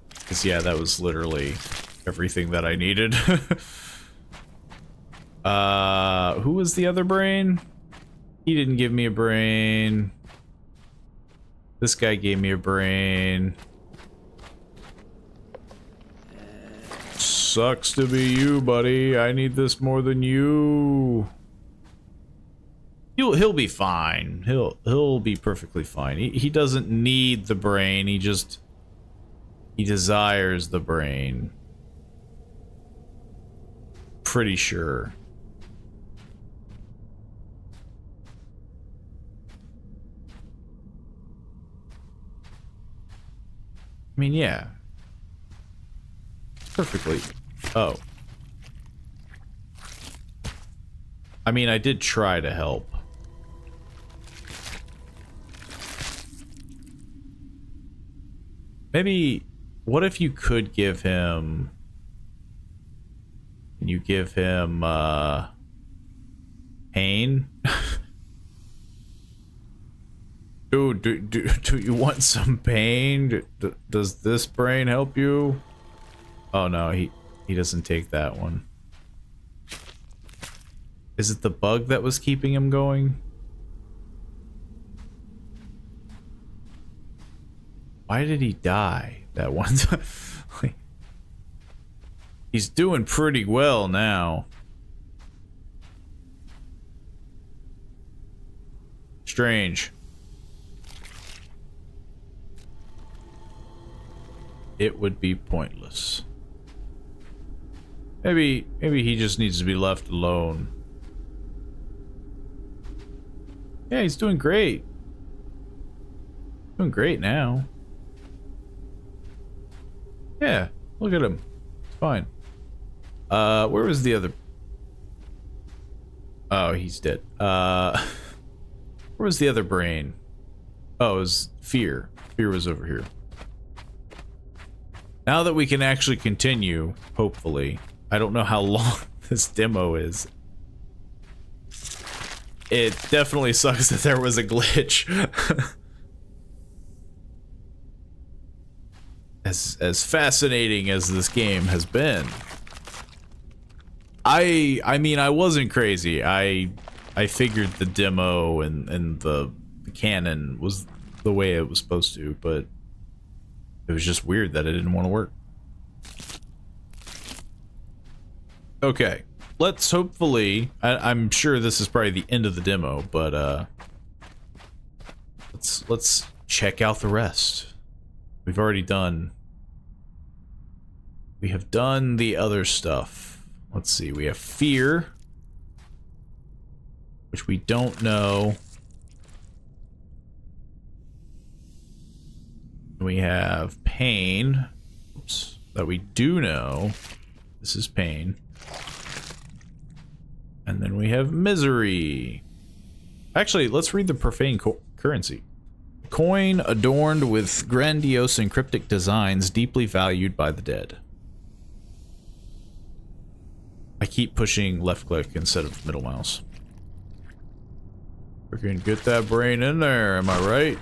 Because, yeah, that was literally everything that I needed. Who was the other brain? He didn't give me a brain. This guy gave me a brain. Sucks to be you, buddy. I need this more than you. He'll be fine. He'll be perfectly fine. He doesn't need the brain. He desires the brain. Pretty sure. I mean, yeah. Perfectly. Oh. I mean, I did try to help. Maybe, what if you could give him... Can you give him, pain? Do you want some pain? Does this brain help you? Oh no, he doesn't take that one. Is it the bug that was keeping him going? Why did he die that one time? Like, he's doing pretty well now. Strange. It would be pointless. Maybe he just needs to be left alone. Yeah, he's doing great. Doing great now. Yeah, look at him. It's fine. Where was the other? Oh, he's dead. Where was the other brain? Oh, it was Fear. Fear was over here. Now that we can actually continue, hopefully. I don't know how long this demo is. It definitely sucks that there was a glitch. As fascinating as this game has been. I mean, I wasn't crazy. I figured the demo and the canon was the way it was supposed to, but it was just weird that it didn't want to work. Okay, let's hopefully... I'm sure this is probably the end of the demo, but let's check out the rest. We've already done... We have done the other stuff. Let's see, we have Fear, which we don't know. We have Pain, oops, that we do know. This is Pain. And then we have Misery. Actually, let's read the profane currency. Coin adorned with grandiose and cryptic designs deeply valued by the dead. I keep pushing left click instead of middle mouse. Freaking get that brain in there, am I right?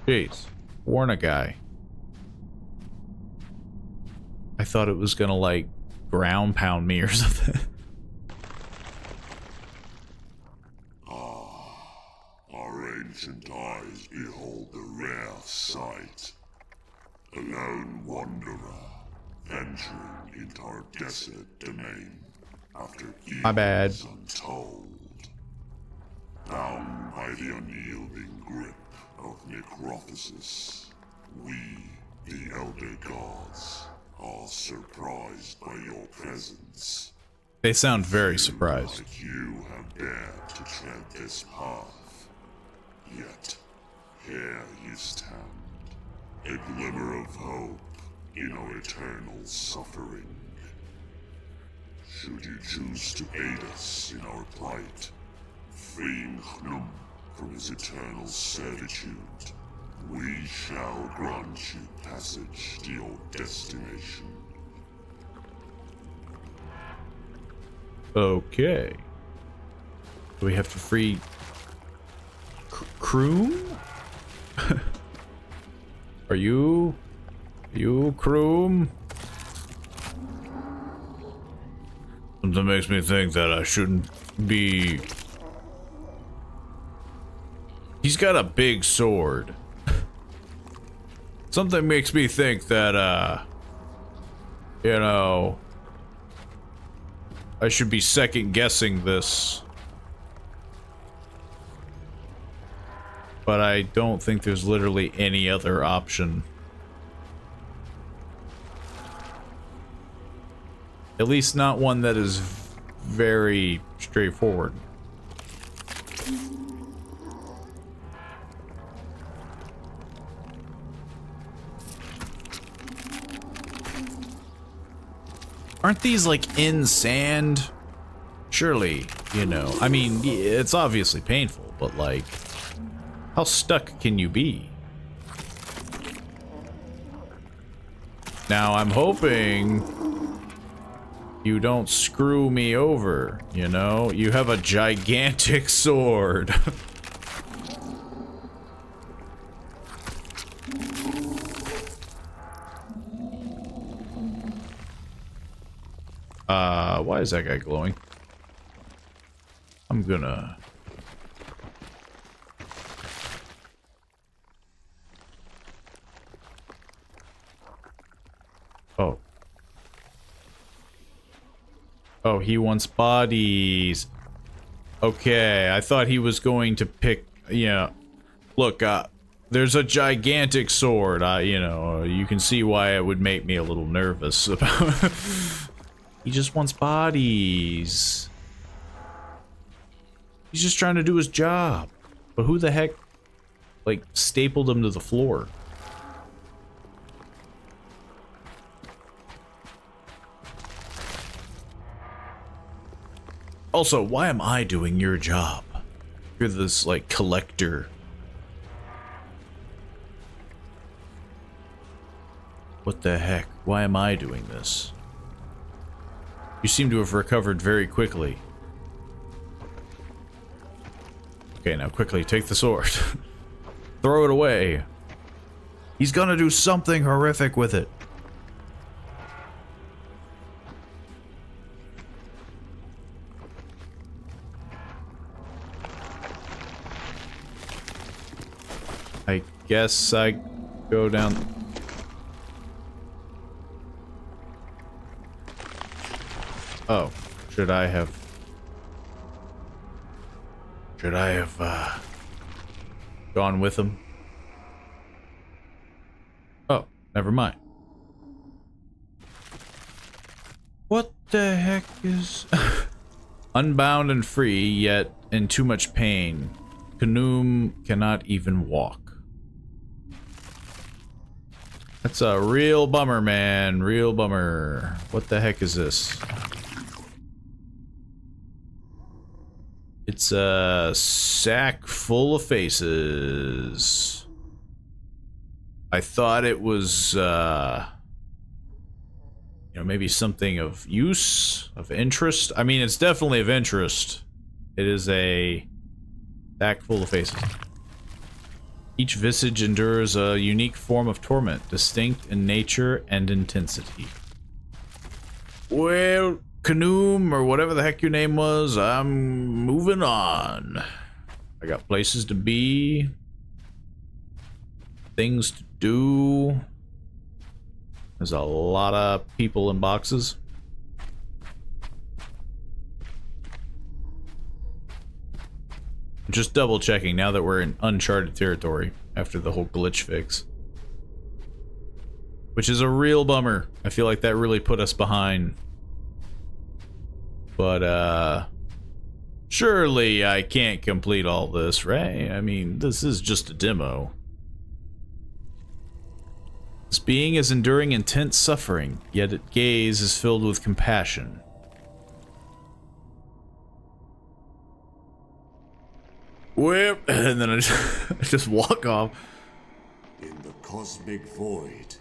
Jeez, warn a guy. I thought it was gonna, like, ground pound me or something. Our ancient eyes behold the rare sight. A lone wanderer venturing into our desert domain after My bad. years untold. Bound by the unyielding grip of Necrophosis, we, the Elder Gods, are surprised by your presence. They sound very surprised. Like you have dared to tread this path. Yet, here you stand, a glimmer of hope in our eternal suffering. Should you choose to aid us in our plight, freeing Hnum from his eternal servitude, we shall grant you passage to your destination. Okay. Do we have to free Kroom? Are you Kroom? Something makes me think that I shouldn't be. He's got a big sword. Something makes me think that, you know, I should be second guessing this. But I don't think there's literally any other option. At least not one that is very straightforward. Aren't these like in sand? Surely, you know. I mean, it's obviously painful, but like, how stuck can you be? Now, I'm hoping you don't screw me over, you know? You have a gigantic sword. Why is that guy glowing? I'm gonna... Oh. Oh, he wants bodies. Okay, I thought he was going to pick... Yeah. Look, there's a gigantic sword. You know, you can see why it would make me a little nervous about... He just wants bodies. He's just trying to do his job. But who the heck, like, stapled him to the floor? Also, why am I doing your job? You're this, like, collector. What the heck? Why am I doing this? You seem to have recovered very quickly. Okay, now quickly, take the sword. Throw it away. He's gonna do something horrific with it. I guess I go down... Oh, should I have gone with him? Oh, never mind. What the heck is... Unbound and free, yet in too much pain. Kanoom cannot even walk. That's a real bummer, man. Real bummer. What the heck is this? It's a sack full of faces. I thought it was, you know, maybe something of use, of interest. I mean, it's definitely of interest. It is a sack full of faces. Each visage endures a unique form of torment, distinct in nature and intensity. Well... Kanoom, or whatever the heck your name was, I'm moving on. I got places to be, things to do. There's a lot of people in boxes. Just double checking now that we're in uncharted territory after the whole glitch fix. Which is a real bummer. I feel like that really put us behind. But, surely I can't complete all this, right? I mean, this is just a demo. This being is enduring intense suffering, yet its gaze is filled with compassion. Whip, and then I just walk off. In the cosmic void,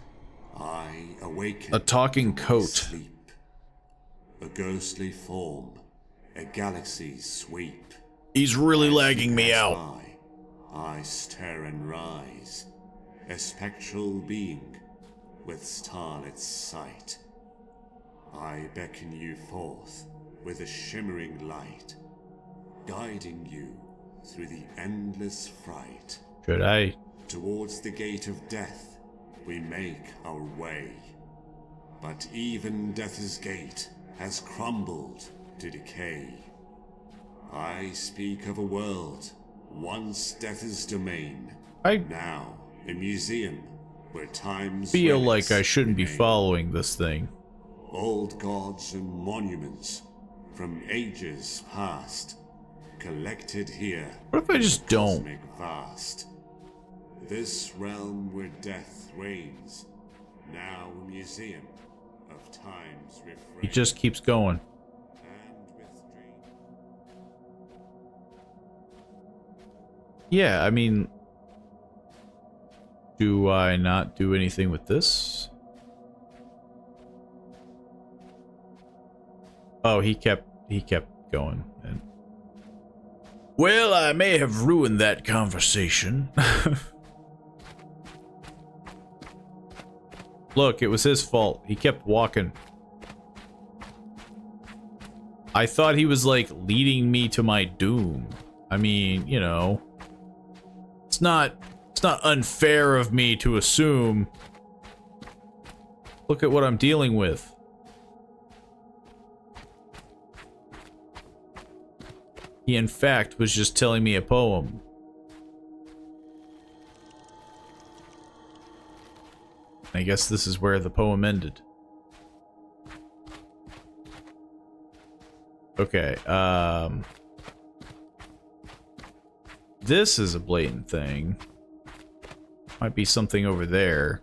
I awaken. A talking from my coat. Sleep. A ghostly form, a galaxy's sweep. He's really As you lagging me pass out. by, I stare and rise, a spectral being with starlit sight. I beckon you forth with a shimmering light, guiding you through the endless fright. Should I? Towards the gate of death, we make our way. But even death's gate has crumbled to decay. I speak of a world, once death's domain, I now a museum where time's feel relics like I shouldn't be remain. following this thing. Old gods and monuments from ages past, collected here. What if I just don't? Cosmic vast. This realm where death reigns, now a museum of time's refrain. He just keeps going. And with strange... Yeah, I mean, do I not do anything with this? Oh, he kept going. And well, I may have ruined that conversation. Look, it was his fault. He kept walking. I thought he was like leading me to my doom. I mean, you know, it's not unfair of me to assume. Look at what I'm dealing with. He in fact was just telling me a poem. I guess this is where the poem ended. Okay, this is a blatant thing. Might be something over there.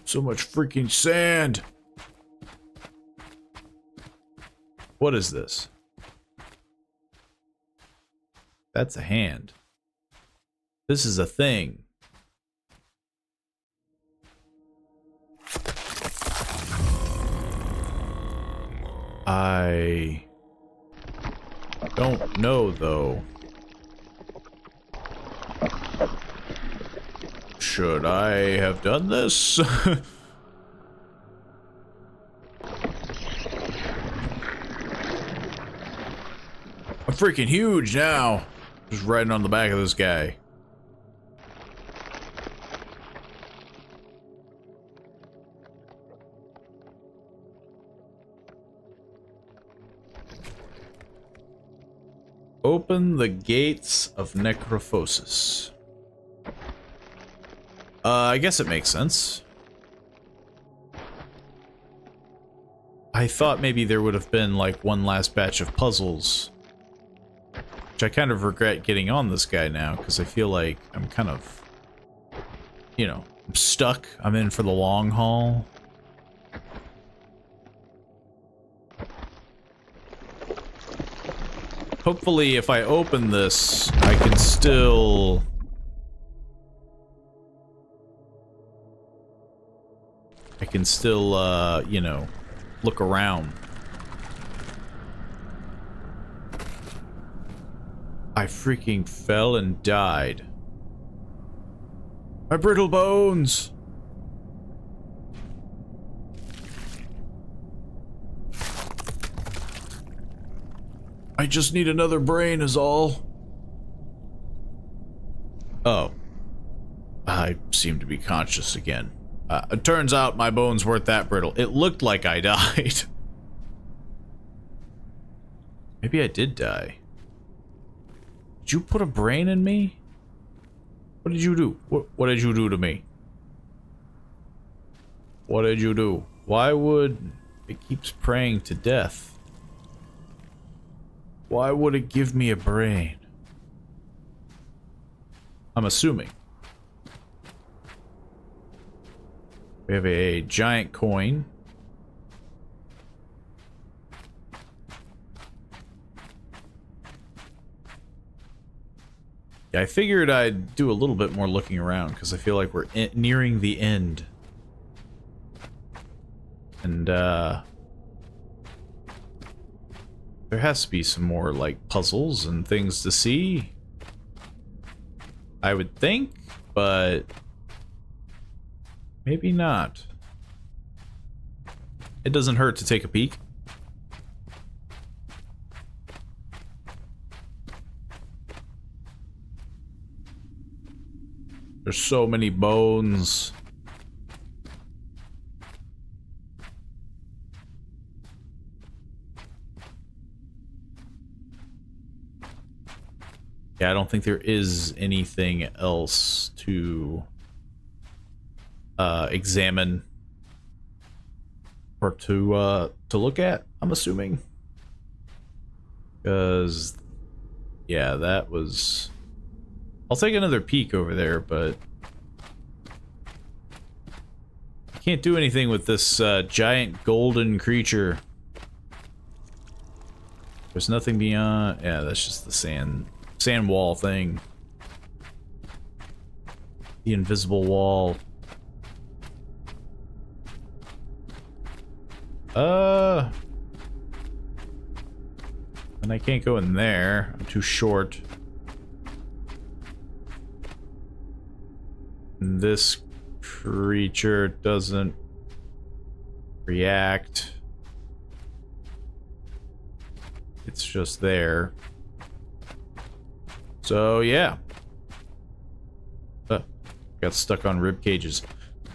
So much freaking sand! What is this? That's a hand. This is a thing. I don't know, though. Should I have done this? I'm freaking huge now. Just riding on the back of this guy. Open the gates of Necrophosis. I guess it makes sense. I thought maybe there would have been like one last batch of puzzles. Which I kind of regret getting on this guy now, because I feel like I'm kind of, you know, I'm stuck. I'm in for the long haul. Hopefully, if I open this, I can still... you know, look around. I freaking fell and died. My brittle bones! I just need another brain is all. Oh. I seem to be conscious again. It turns out my bones weren't that brittle. It looked like I died. Maybe I did die. Did you put a brain in me? What did you do? What did you do to me? What did you do? Why would it keeps praying to death? Why would it give me a brain? I'm assuming. We have a giant coin. I figured I'd do a little bit more looking around because I feel like we're nearing the end. And, there has to be some more, like, puzzles and things to see. I would think, but maybe not. It doesn't hurt to take a peek. There's so many bones. Yeah, I don't think there is anything else to examine or to look at, I'm assuming. Because, yeah, that was... I'll take another peek over there, but I can't do anything with this giant golden creature. There's nothing beyond... Yeah, that's just the sand wall thing. The invisible wall. And I can't go in there. I'm too short. And this creature doesn't react. It's just there. So, yeah. Got stuck on rib cages.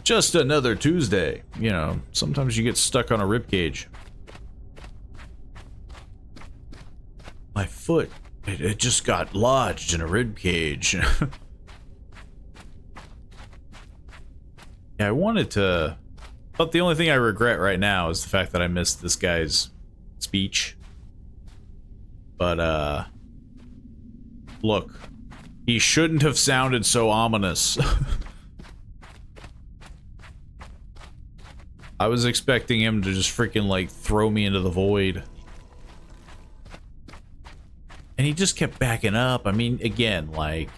Just another Tuesday. You know, sometimes you get stuck on a rib cage. My foot, it just got lodged in a rib cage. Yeah, I wanted to... But the only thing I regret right now is the fact that I missed this guy's speech. But, look. He shouldn't have sounded so ominous. I was expecting him to just freaking, like, throw me into the void. And he just kept backing up. I mean, again, like...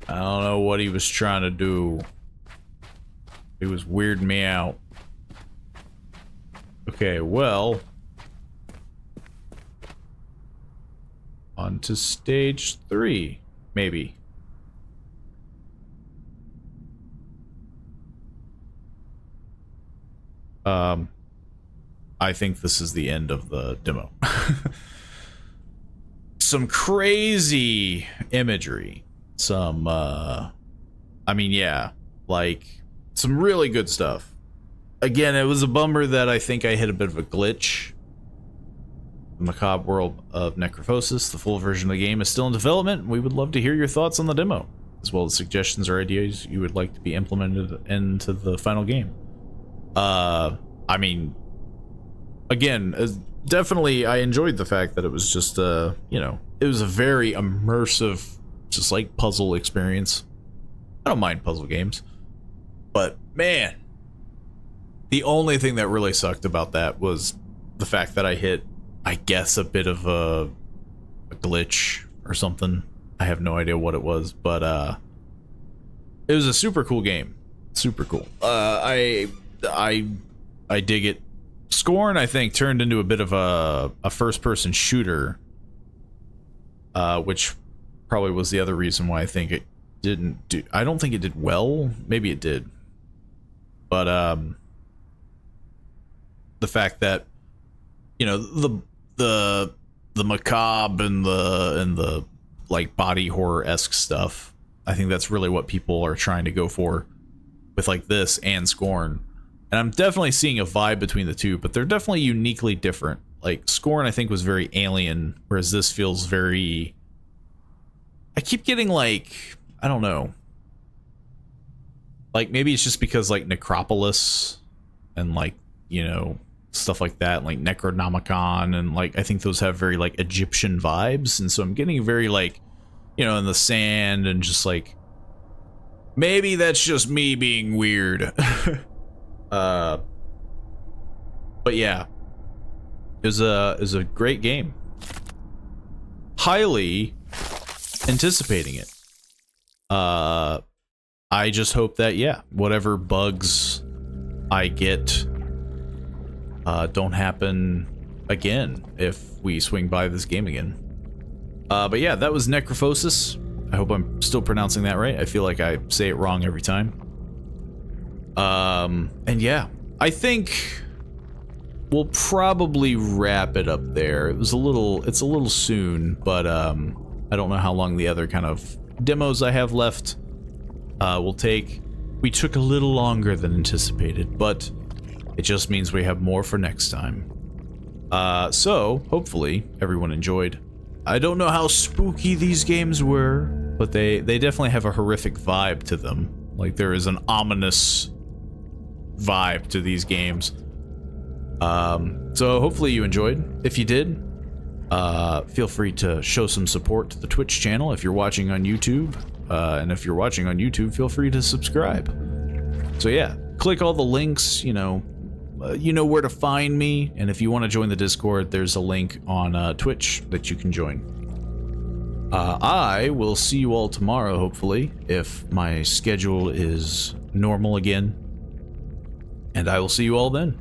I don't know what he was trying to do. It was weirding me out. Okay, well... On to stage 3, maybe. I think this is the end of the demo. Some crazy imagery. Some, I mean, yeah, like, some really good stuff. Again, it was a bummer that I think I hit a bit of a glitch. The Macabre World of Necrophosis, the full version of the game, is still in development. We would love to hear your thoughts on the demo, as well as suggestions or ideas you would like to be implemented into the final game. I mean, again, definitely I enjoyed the fact that it was just, you know, it was a very immersive, just like puzzle experience. I don't mind puzzle games, but man, the only thing that really sucked about that was the fact that I hit, I guess, a bit of a glitch or something. I have no idea what it was, but it was a super cool game. Super cool. I dig it. Scorn, I think, turned into a bit of a first-person shooter, which probably was the other reason why I think it didn't do... I don't think it did well. Maybe it did. But, the fact that, you know, the macabre and the like body horror-esque stuff, I think that's really what people are trying to go for with like this and Scorn. And I'm definitely seeing a vibe between the two, but they're definitely uniquely different. Like Scorn, I think, was very alien, whereas this feels very... I keep getting like, I don't know. Like maybe it's just because like Necropolis and like, you know, stuff like that, like Necronomicon, and like I think those have very like Egyptian vibes, and so I'm getting very like, you know, in the sand and just like, maybe that's just me being weird. But yeah, it was a great game. Highly anticipating it. I just hope that, yeah, whatever bugs I get don't happen again if we swing by this game again. But yeah, that was Necrophosis. I hope I'm still pronouncing that right. I feel like I say it wrong every time. And yeah, I think we'll probably wrap it up there. It's a little soon, but I don't know how long the other kind of demos I have left will take. We took a little longer than anticipated, but it just means we have more for next time. So hopefully everyone enjoyed. I don't know how spooky these games were, but they definitely have a horrific vibe to them. Like, there is an ominous vibe to these games. So hopefully you enjoyed. If you did, feel free to show some support to the Twitch channel if you're watching on YouTube. And if you're watching on YouTube, feel free to subscribe. So yeah, click all the links, you know where to find me, and if you want to join the Discord, there's a link on Twitch that you can join. I will see you all tomorrow, hopefully, if my schedule is normal again, and I will see you all then.